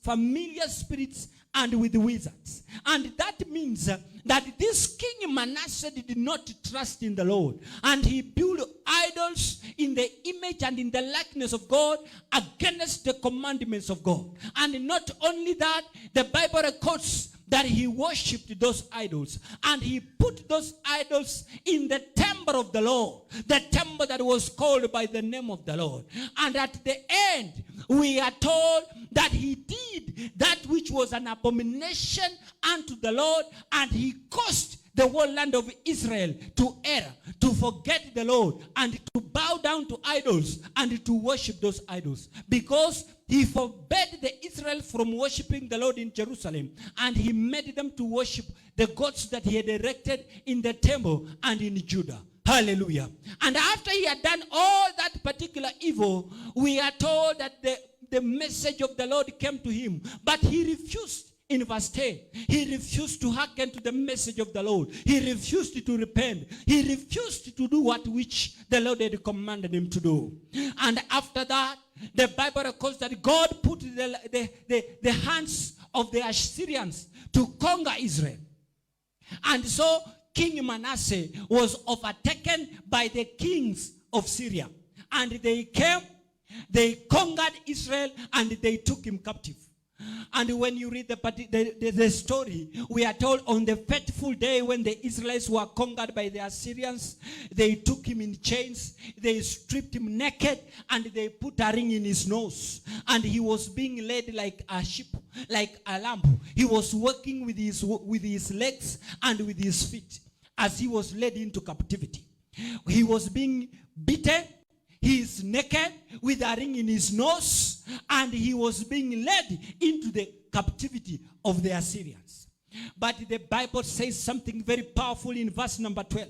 familiar spirits and with wizards. And that means that this King Manasseh did not trust in the Lord. And he built idols in the image and in the likeness of God against the commandments of God. And not only that, the Bible records that he worshipped those idols. And he put those idols in the temple of the Lord. The temple that was called by the name of the Lord. And at the end, we are told that he did that which was an abomination unto the Lord. And he caused the whole land of Israel to err, to forget the Lord, and to bow down to idols, and to worship those idols. Because he forbade the Israel from worshiping the Lord in Jerusalem, and he made them to worship the gods that he had erected in the temple and in Judah. Hallelujah. And after he had done all that particular evil, we are told that the message of the Lord came to him, but he refused. In verse 10, he refused to hearken to the message of the Lord. He refused to repent. He refused to do what which the Lord had commanded him to do. And after that, the Bible records that God put the hands of the Assyrians to conquer Israel. And so King Manasseh was overtaken by the kings of Syria. And they came, they conquered Israel, and they took him captive. And when you read the story, we are told on the fateful day when the Israelites were conquered by the Assyrians, they took him in chains, they stripped him naked, and they put a ring in his nose. And he was being led like a sheep, like a lamb. He was walking with his legs and with his feet as he was led into captivity. He was being beaten. He is naked with a ring in his nose, and he was being led into the captivity of the Assyrians. But the Bible says something very powerful in verse number 12.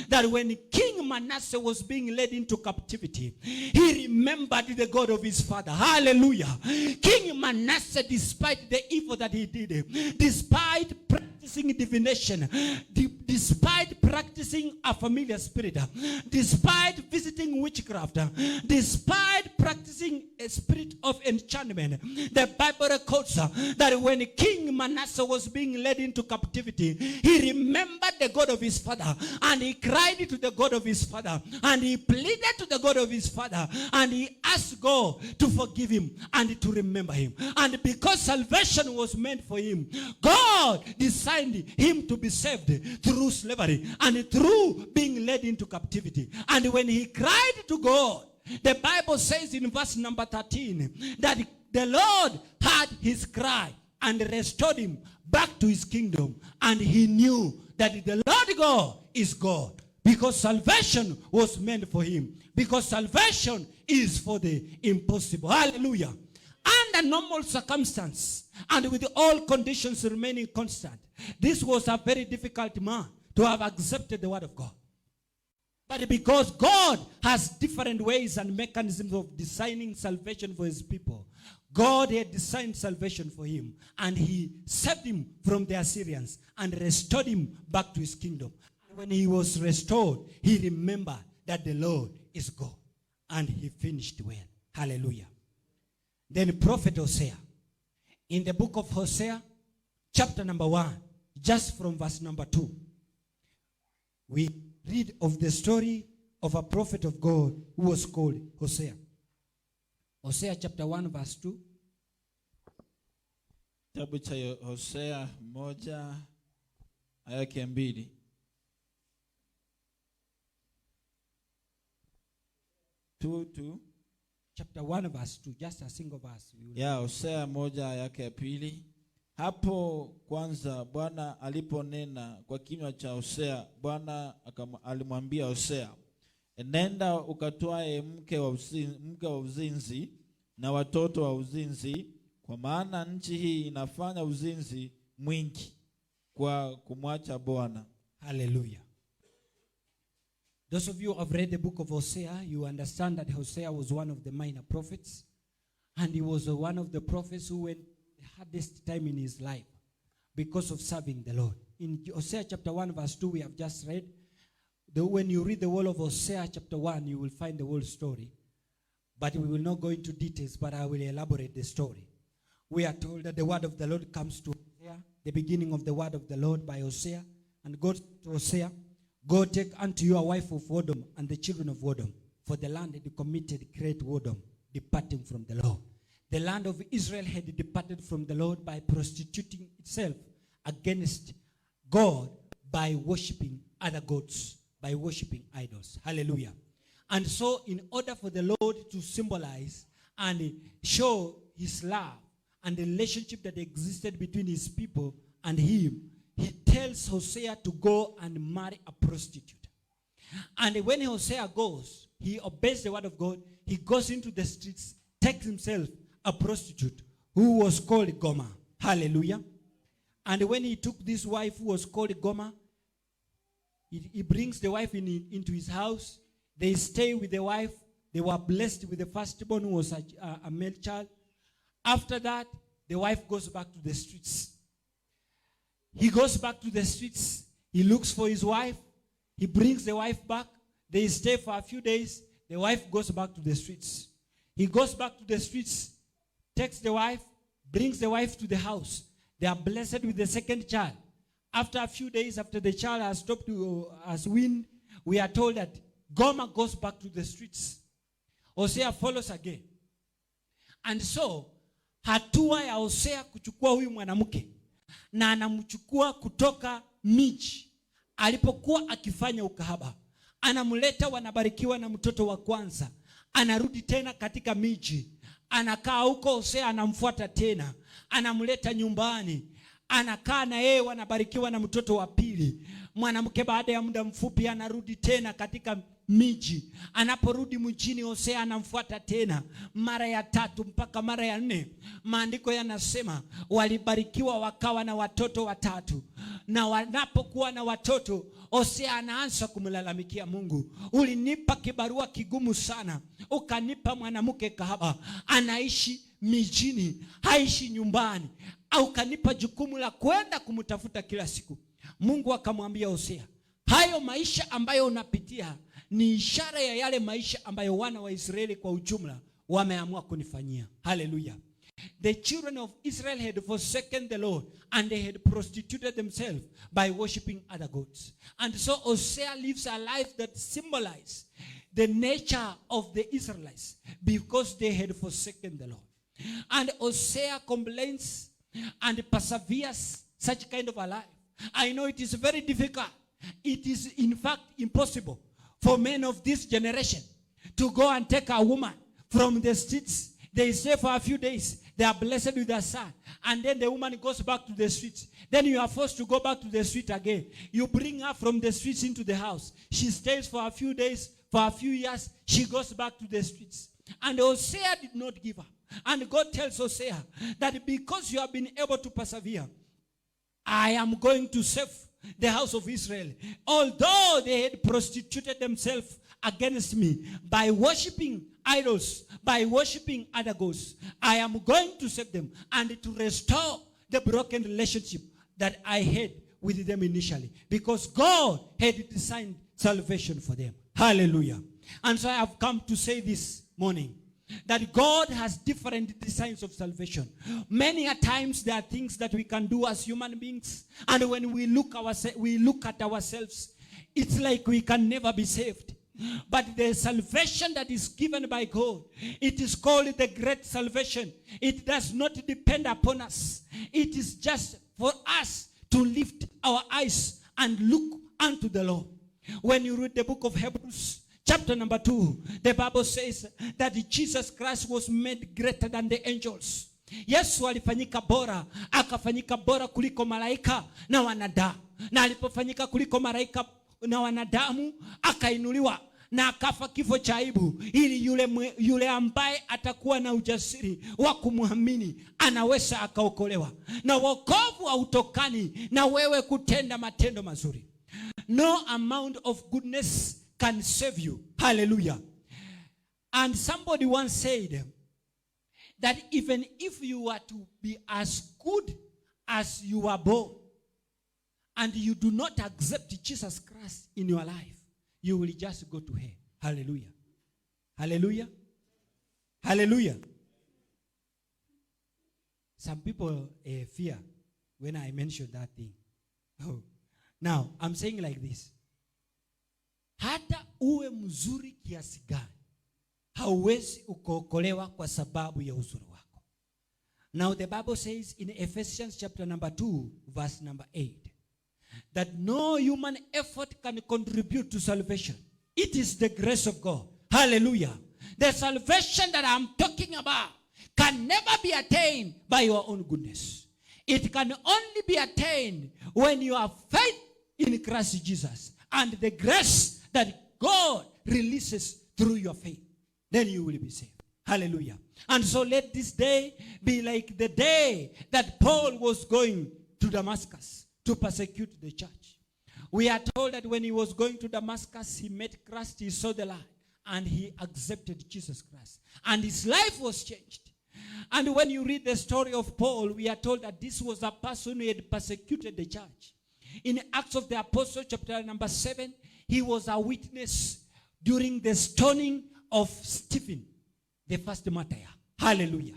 That when King Manasseh was being led into captivity, he remembered the God of his father. Hallelujah. King Manasseh, despite the evil that he did, despite practicing divination, despite practicing a familiar spirit, despite visiting witchcraft, despite practicing a spirit of enchantment, the Bible records that when King Manasseh was being led into captivity, he remembered the God of his father, and he cried to the God of his father, and he pleaded to the God of his father, and he asked God to forgive him and to remember him. And because salvation was meant for him, God designed him to be saved through slavery and through being led into captivity. And when he cried to God, the Bible says in verse number 13 that the Lord heard his cry and restored him back to his kingdom. And he knew that the Lord God is God, because salvation was meant for him, because salvation is for the impossible. Hallelujah. Under normal circumstance and with all conditions remaining constant, this was a very difficult man to have accepted the word of God. But because God has different ways and mechanisms of designing salvation for his people, God had designed salvation for him, and he saved him from the Assyrians and restored him back to his kingdom. And when he was restored, he remembered that the Lord is God, and he finished well. Hallelujah. Then prophet Hosea, in the book of Hosea, chapter number 1, just from verse number 2, we read of the story of a prophet of God who was called Hosea. Hosea chapter 1 verse 2. Kitabu cha Hosea 1 aya yake 2. Chapter 1 verse 2, just a single verse. Hosea 1 aya yake ya 2. Hapo kwanza Bwana aliponena kwa kinywa cha Hosea, Bwana alimwambia Hosea, nenda ukatwae mke wa uzinzi na watoto wa uzinzi, kwa maana nchi hii inafanya uzinzi mwingi kwa kumwacha Bwana. Hallelujah. Those of you who have read the book of Hosea, you understand that Hosea was one of the minor prophets, and he was one of the prophets who went the hardest time in his life because of serving the Lord. In Hosea chapter 1 verse 2 we have just read, when you read the whole of Hosea chapter 1, you will find the whole story. But we will not go into details, but I will elaborate the story. We are told that the word of the Lord comes to Hosea, the beginning of the word of the Lord by Hosea, and God to Hosea, go take unto you a wife of Edom and the children of Edom, for the land had committed great Edom, departing from the Lord. The land of Israel had departed from the Lord by prostituting itself against God by worshiping other gods, by worshiping idols. Hallelujah. And so in order for the Lord to symbolize and show his love and the relationship that existed between his people and him, he tells Hosea to go and marry a prostitute. And when Hosea goes, he obeys the word of God. He goes into the streets, takes himself a prostitute who was called Gomer. Hallelujah. And when he took this wife who was called Gomer, he brings the wife into his house. They stay with the wife. They were blessed with the firstborn who was a male child. After that, the wife goes back to the streets. He goes back to the streets. He looks for his wife. He brings the wife back. They stay for a few days. The wife goes back to the streets. He goes back to the streets, takes the wife, brings the wife to the house. They are blessed with the second child. After a few days, after the child has stopped as weaned, we are told that Gomer goes back to the streets. Hosea follows again. And so, hatua ya Hosea kuchukua huyu mwanamke na anamchukua kutoka miji alipokuwa akifanya ukahaba, anamleta, wanabarikiwa na mtoto wa kwanza, anarudi tena katika miji, anakaa huko. Hosea anamfuata tena, anamleta nyumbani, anakaa na yeye, wanabarikiwa na mtoto wa pili. Mwanamke baada ya muda mfupi anarudi tena katika miji. Anaporudi mjini, Hosea anamfuata tena mara ya 3 mpaka mara ya 4. Maandiko yanasema walibarikiwa wakawa na watoto 3. Na wanapokuwa na watoto, Hosea anaanza kumlalamikia Mungu. Ulinipa kibarua kigumu sana, ukanipa mwanamke kahaba, anaishi mijini, haishi nyumbani, au kanipa jukumu la kwenda kumtafuta kila siku. Mungu akamwambia Hosea, hayo maisha ambayo unapitia ni ishara ya yale maisha ambayo wana wa Israeli kwa ujumla wameamua kunifanyia. Hallelujah. The children of Israel had forsaken the Lord and they had prostituted themselves by worshiping other gods. And so Hosea lives a life that symbolizes the nature of the Israelites because they had forsaken the Lord. And Hosea complains and perseveres such kind of a life. I know it is very difficult. It is in fact impossible for men of this generation to go and take a woman from the streets. They stay for a few days. They are blessed with a son. And then the woman goes back to the streets. Then you are forced to go back to the street again. You bring her from the streets into the house. She stays for a few days, for a few years. She goes back to the streets. And Hosea did not give up. And God tells Hosea that because you have been able to persevere, I am going to save the house of Israel. Although they had prostituted themselves against me by worshiping idols, by worshiping other gods, I am going to save them and to restore the broken relationship that I had with them initially. Because God had designed salvation for them. Hallelujah. And so I have come to say this morning that God has different designs of salvation. Many a times there are things that we can do as human beings, and when we look at ourselves, it's like we can never be saved. But the salvation that is given by God, it is called the great salvation. It does not depend upon us. It is just for us to lift our eyes and look unto the Lord. When you read the book of Hebrews, chapter number 2, the Bible says that Jesus Christ was made greater than the angels. Yesu alifanyika bora, akafanyika bora kuliko malaika na wanadamu. Na alipofanyika kuliko malaika na wanadamu, akainuliwa na akafa kifo cha aibu, ili yule ambaye atakuwa na ujasiri wa kumwamini anaweza akaokolewa. Na wokovu hautokani na wewe kutenda matendo mazuri. No amount of goodness can save you. Hallelujah. And somebody once said that even if you are to be as good as you were born, and you do not accept Jesus Christ in your life, you will just go to hell. Hallelujah. Hallelujah. Hallelujah. Some people fear when I mention that thing. Oh. Now, I'm saying like this. Hata uwe mzuri kiasi gani, hauwezi ukookolewa kwa sababu ya uzuri wako. Now the Bible says in Ephesians chapter number 2, verse number 8, that no human effort can contribute to salvation. It is the grace of God. Hallelujah. The salvation that I'm talking about can never be attained by your own goodness. It can only be attained when you have faith in Christ Jesus and the grace that God releases through your faith. Then you will be saved. Hallelujah. And so let this day be like the day that Paul was going to Damascus to persecute the church. We are told that when he was going to Damascus, he met Christ, he saw the light, and he accepted Jesus Christ. And his life was changed. And when you read the story of Paul, we are told that this was a person who had persecuted the church. In Acts of the Apostles, chapter number 7, he was a witness during the stoning of Stephen, the first martyr. Hallelujah.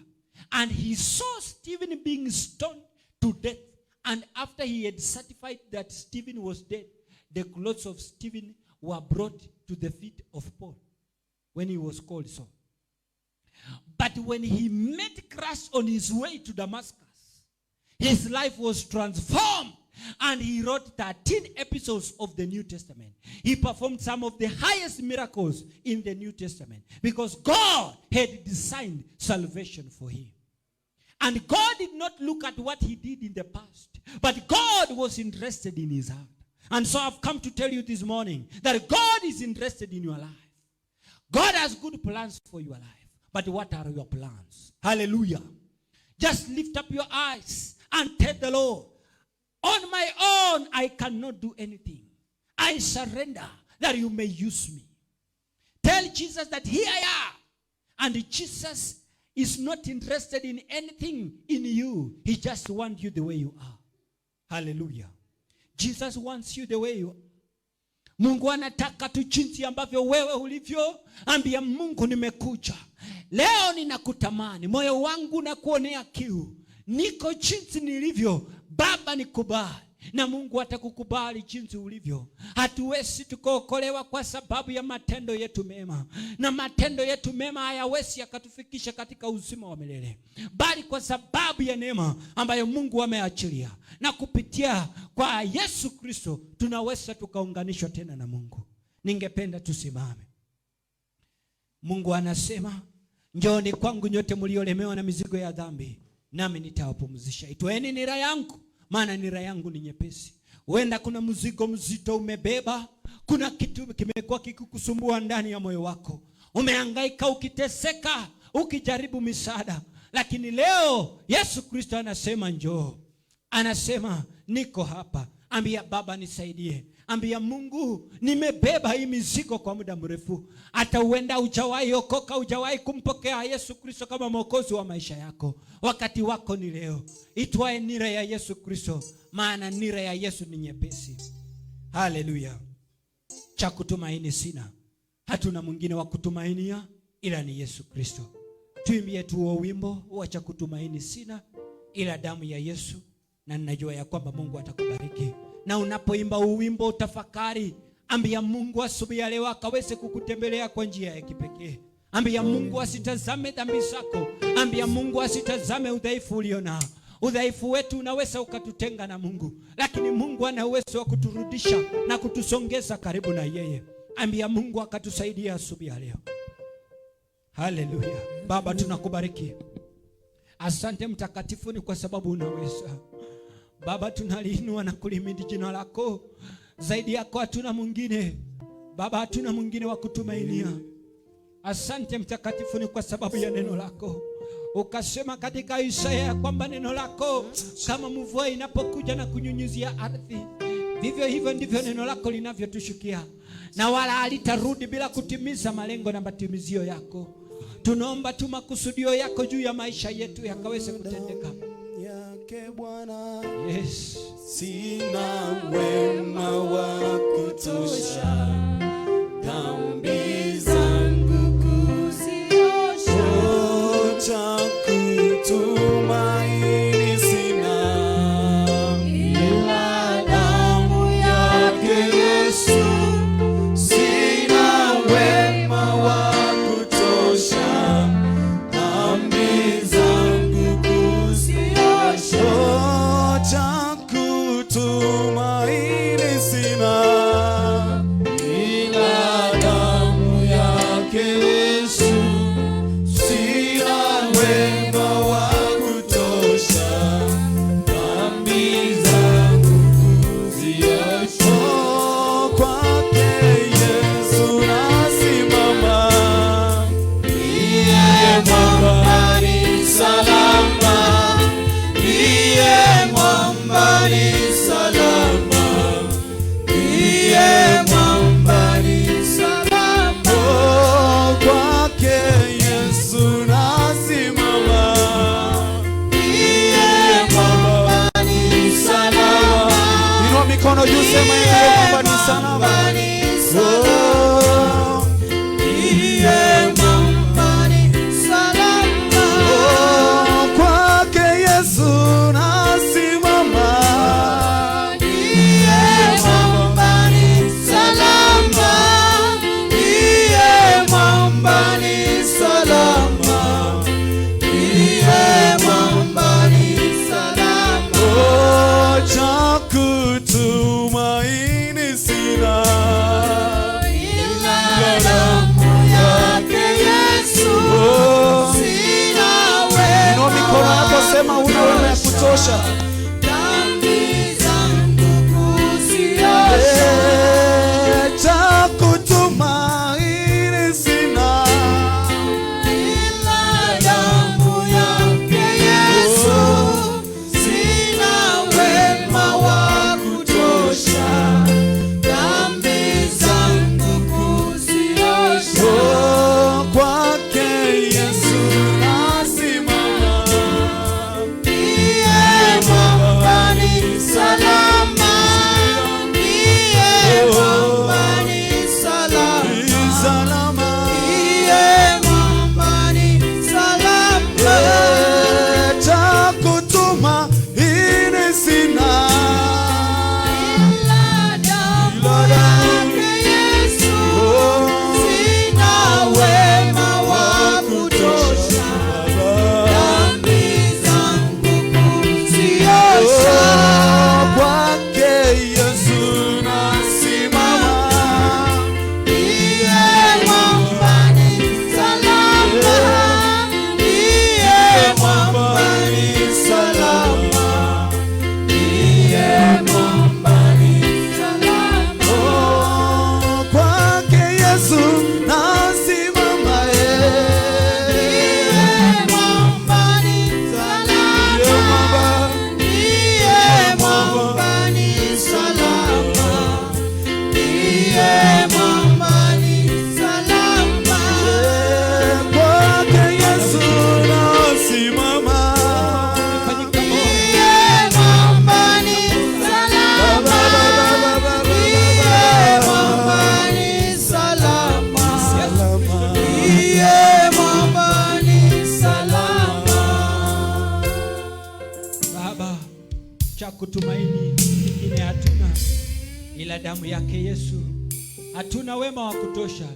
And he saw Stephen being stoned to death. And after he had certified that Stephen was dead, the clothes of Stephen were brought to the feet of Paul when he was called Saul. But when he met Christ on his way to Damascus, his life was transformed, and he wrote 13 episodes of the New Testament. He performed some of the highest miracles in the New Testament because God had designed salvation for him. And God did not look at what he did in the past, but God was interested in his heart. And so I've come to tell you this morning that God is interested in your life. God has good plans for your life. But what are your plans? Hallelujah. Just lift up your eyes and tell the Lord, on my own, I cannot do anything. I surrender that you may use me. Tell Jesus that here I am. And Jesus is not interested in anything in you. He just wants you the way you are. Hallelujah. Jesus wants you the way you are. Mungu anataka tu jinsi ambavyo wewe ulivyo. Ambia Mungu, nimekuja. Leo ninakutamani. Moyo wangu nakuonea kiu. Niko jinsi nilivyo. Baba, nikubali. Na Mungu atakukubali jinsi ulivyo. Hatuwezi tukookolewa kwa sababu ya matendo yetu mema. Na matendo yetu mema hayawezi yakatufikisha katika uzima wa milele. Bali kwa sababu ya neema ambayo Mungu ameachilia. Na kupitia kwa Yesu Kristo tunaweza tukaunganishwa tena na Mungu. Ningependa tusimame. Mungu anasema, njooni kwangu nyote mliolemewa na mizigo ya dhambi, nami nitawapumzisha. Itwaeni nira yangu, maana nira yangu ni nyepesi. Huenda kuna mzigo mzito umebeba, kuna kitu kimekuwa kikukusumbua ndani ya moyo wako. Umehangaika ukiteseka, ukijaribu misaada, lakini leo Yesu Kristo anasema njoo. Anasema niko hapa. Ambia Baba nisaidie. Ambia Mungu, nimebeba hii mizigo kwa muda mrefu. Hata huenda hujawahi okoka, hujawahi kumpokea Yesu Kristo kama mwokozi wa maisha yako. Wakati wako ni leo. Itwae nira ya Yesu Kristo, maana nira ya Yesu ni nyepesi. Haleluya. Cha kutumaini sina. Hatuna mwingine wa kutumainia ila ni Yesu Kristo. Tuimbie tu wimbo wa cha kutumaini sina ila damu ya Yesu, na ninajua ya kwamba Mungu atakubariki. Na unapoimba wimbo utafakari Ambia Mungu asubuhi ya leo akaweze kukutembelea kwa njia ya kipekee. Ambia Mungu asitazame dhambi zako. Ambia Mungu asitazame udhaifu ulionao. Udhaifu wetu unaweza ukatutenga na Mungu, lakini Mungu ana uwezo wa kuturudisha na kutusongeza karibu na yeye. Ambia Mungu akatusaidia asubuhi ya leo. Haleluya. Baba, tunakubariki. Asante mtakatifu, ni kwa sababu unaweza. Baba, tunaliinua na kulimidi jina lako. Zaidi yako hatuna mwingine. Baba, hatuna mwingine wa kutumainia. Asante mtakatifu, ni kwa sababu ya neno lako. Ukasema katika Isaya kwamba neno lako kama mvua inapokuja na kunyunyizia ardhi, vivyo hivyo ndivyo neno lako linavyotushukia, na wala halitarudi bila kutimiza malengo na matimizio yako. Tunaomba tu makusudio yako juu ya maisha yetu yakaweze kutendeka. Yake Bwana, Yes. sina wema wa kutosha, dhambi zangu kuziosha, cha kutumaini sina, ila damu yake Yesu. Sina wema wa kutosha, dhambi zangu kuziosha, cha kutumaini sina, ila damu yake Yesu. Sina wema wa kutosha, dhambi zangu kuziosha, kwake Yesu nasimama. Ndiye mwamba ni salama, ndiye mwamba ni salama, ndiye mwamba ni salama, kwake Yesu nasimama. Ndiye mwamba ni salama. Inua mikono juu, sema ndiye mwamba ni salama. Ndiye mwamba ni salama, kwake Yesu nasimama. Ndiye mwamba ni salama, ndiye mwamba ni salama, ndiye mwamba ni salama, cha kutumaini sina, ila damu yake Yesu. Sina wema. Inua mikono yako, sema una wema ya kutosha, dhambi zangu kuziosha, cha kutumaini sina, ila damu yake Yesu. Sina wema wa kutosha, dhambi zangu kuziosha, kwake Yesu nasimama. Ndiye mwamba ni salama, ndiye mwamba ni salama, ndiye mwamba ni salama, cha kutumaini sina, ila damu yake Yesu. Sina wema wa kutosha, dhambi zangu kuziosha, kwake Yesu nasimama. Ndiye mwamba ni salama, ndiye mwamba ni salama, ndiye mwamba ni salama, kwake Yesu nasimama. Ndiye mwamba ni salama, ndiye mwamba ni salama, ndiye mwamba ni salama, kwake Yesu nasimama. Ndiye mwamba ni salama, ndiye mwamba ni salama, ndiye mwamba ni salama. Baba, cha kutumaini kingine hatuna ila damu yake Yesu. hatuna wema wa kutosha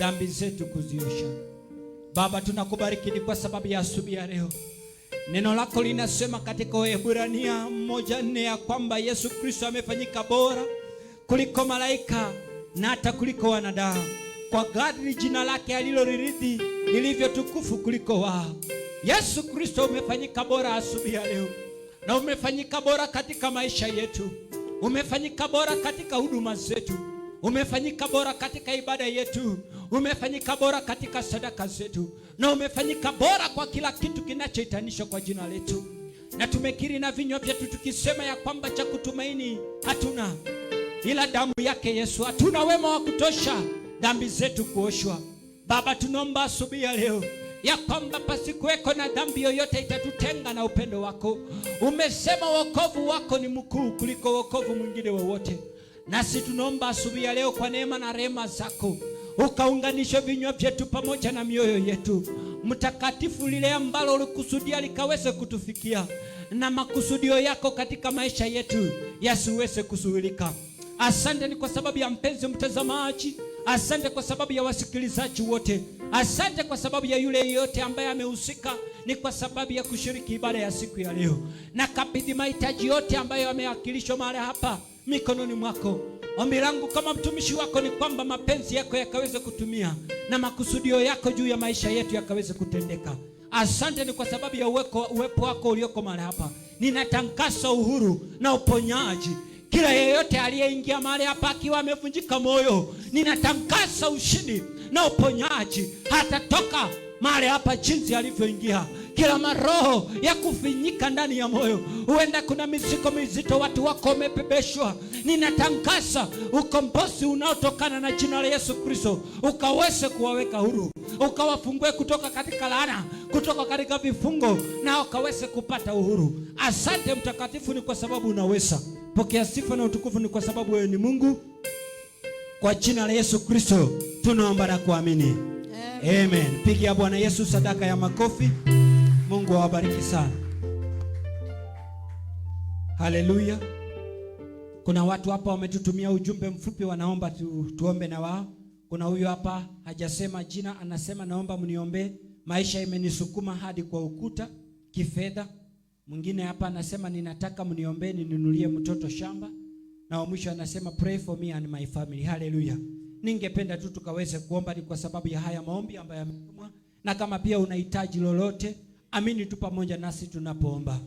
dhambi zetu kuziosha. Baba, tunakubariki ni kwa sababu ya asubuhi ya leo. Neno lako linasema katika Waebrania 1:4 ya kwamba Yesu Kristo amefanyika bora kuliko malaika na hata kuliko wanadamu, kwa kadri jina lake alilorithi lilivyo tukufu kuliko wao. Yesu Kristo umefanyika bora asubuhi ya leo, na umefanyika bora katika maisha yetu. Umefanyika bora katika huduma zetu. Umefanyika bora katika ibada yetu. Umefanyika bora katika sadaka zetu, na umefanyika bora kwa kila kitu kinachoitanishwa kwa jina letu. Na tumekiri na vinywa vyetu tukisema ya kwamba cha kutumaini hatuna ila damu yake Yesu. Hatuna wema wa kutosha dhambi zetu kuoshwa. Baba, tunaomba asubuhi ya leo ya kwamba pasikuweko na dhambi yoyote itatutenga na upendo wako. Umesema wokovu wako ni mkuu kuliko wokovu mwingine wowote. Nasi tunaomba asubuhi ya leo kwa neema na rehema zako ukaunganisha vinywa vyetu pamoja na mioyo yetu. Mtakatifu, lile ambalo ulikusudia likaweze kutufikia, na makusudio yako katika maisha yetu yasiweze kuzuilika. Asante ni kwa sababu ya mpenzi mtazamaji. Asante kwa sababu ya wasikilizaji wote. Asante kwa sababu ya yule yote ambaye amehusika, ni kwa sababu ya kushiriki ibada ya siku ya leo. Na kabidhi mahitaji yote ambayo yamewakilishwa mahali hapa mikononi mwako. Ombi langu kama mtumishi wako ni kwamba mapenzi yako yakaweze kutumia na makusudio yako juu ya maisha yetu yakaweze kutendeka. Asante ni kwa sababu ya uwepo wako ulioko mahali hapa. Ninatangaza uhuru na uponyaji. Kila yeyote aliyeingia mahali hapa akiwa amevunjika moyo, ninatangaza ushindi na uponyaji. Hatatoka mahali hapa jinsi alivyoingia. Kila maroho ya kufinyika ndani ya moyo, huenda kuna mizigo mizito watu wako wamebebeshwa, ninatangaza ukombozi unaotokana na jina la Yesu Kristo ukaweze kuwaweka huru, ukawafungue kutoka katika laana, kutoka katika vifungo, na ukaweze kupata uhuru. Asante Mtakatifu, ni kwa sababu unaweza. Pokea sifa na utukufu, ni kwa sababu wewe ni Mungu. Kwa jina la Yesu Kristo tunaomba na kuamini. Amen. Pigia Bwana Yesu sadaka ya makofi. Mungu awabariki sana. Haleluya. Kuna watu hapa wametutumia ujumbe mfupi, wanaomba tuombe na wao. Kuna huyu hapa hajasema jina, anasema naomba mniombe, maisha imenisukuma hadi kwa ukuta kifedha. Mwingine hapa anasema ninataka mniombe ninunulie mtoto shamba. Na wa mwisho anasema pray for me and my family. Haleluya. Ningependa tu tukaweze kuomba, ni kwa sababu ya haya maombi ambayo yametumwa. Na kama pia unahitaji lolote, amini tu pamoja nasi tunapoomba.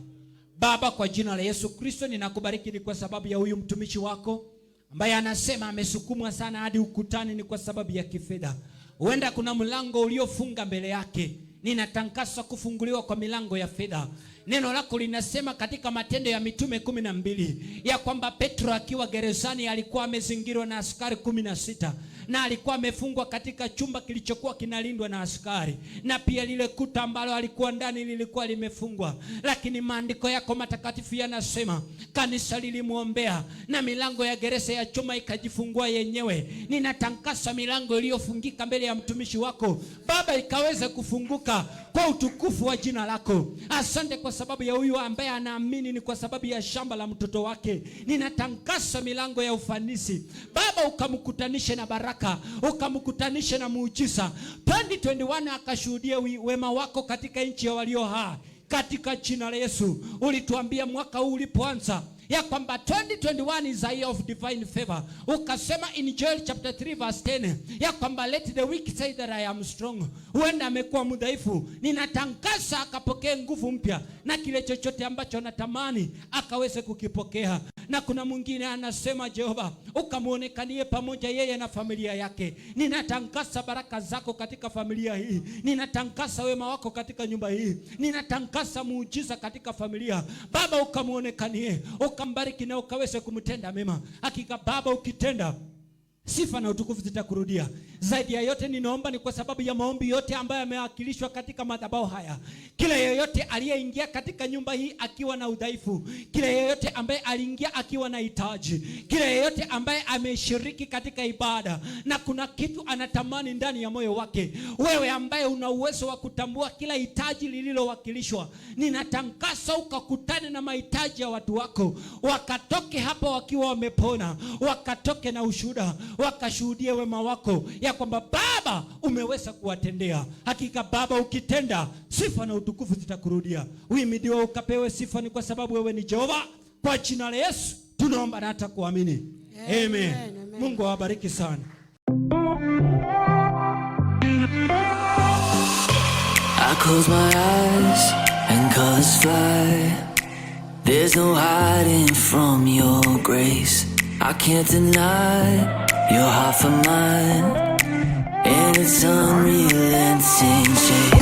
Baba, kwa jina la Yesu Kristo ninakubariki, ni kwa sababu ya huyu mtumishi wako ambaye anasema amesukumwa sana hadi ukutani, ni kwa sababu ya kifedha. Huenda kuna mlango uliofunga mbele yake, ninatangaza kufunguliwa kwa milango ya fedha. Neno lako linasema katika Matendo ya Mitume 12 ya kwamba Petro akiwa gerezani alikuwa amezingirwa na askari 16, na alikuwa amefungwa katika chumba kilichokuwa kinalindwa na askari, na pia lile kuta ambalo alikuwa ndani lilikuwa limefungwa. Lakini maandiko yako matakatifu yanasema kanisa lilimuombea na milango ya gereza ya chuma ikajifungua yenyewe. Ninatangaza milango iliyofungika mbele ya mtumishi wako Baba ikaweze kufunguka kwa utukufu wa jina lako. Asante kwa sababu ya huyu ambaye anaamini ni kwa sababu ya shamba la mtoto wake. Ninatangaza milango ya ufanisi Baba, ukamkutanishe na baraka, ukamkutanishe na muujiza. 2021 akashuhudia wema wako katika nchi ya walio hai, katika jina la Yesu. Ulituambia mwaka huu ulipoanza ya kwamba 2021 is a year of divine favor. Ukasema in Joel chapter 3 verse 10 ya kwamba let the weak say that I am strong. Huenda amekuwa mdhaifu, ninatangaza akapokee nguvu mpya, na kile chochote ambacho anatamani akaweze kukipokea. Na kuna mwingine anasema Jehova ukamuonekanie pamoja yeye na familia yake. Ninatangaza baraka zako katika familia hii. Ninatangaza wema wako katika nyumba hii. Ninatangaza muujiza katika familia. Baba ukamuonekanie, ukambariki na ukaweze kumtenda mema. Hakika Baba ukitenda, sifa na utukufu zitakurudia. Zaidi ya yote ninaomba ni kwa sababu ya maombi yote ambayo yamewakilishwa katika madhabahu haya. Kila yeyote aliyeingia katika nyumba hii akiwa na udhaifu, kila yeyote ambaye aliingia akiwa na hitaji, kila yeyote ambaye ameshiriki katika ibada na kuna kitu anatamani ndani ya moyo wake, wewe ambaye una uwezo wa kutambua kila hitaji lililowakilishwa, ninatangaza ukakutane na mahitaji ya watu wako, wakatoke hapa wakiwa wamepona, wakatoke na ushuhuda, wakashuhudia wema wako, ya kwamba Baba umeweza kuwatendea. Hakika Baba, ukitenda, sifa na utukufu zitakurudia. Uhimidiwe ukapewe sifa, ni kwa sababu wewe ni Jehova. Kwa jina la Yesu tunaomba na hata kuamini. Amen. Mungu awabariki sana. I close my eyes and colors fly. There's no hiding from your grace. I can't deny your heart for mine, and it's unrelenting change.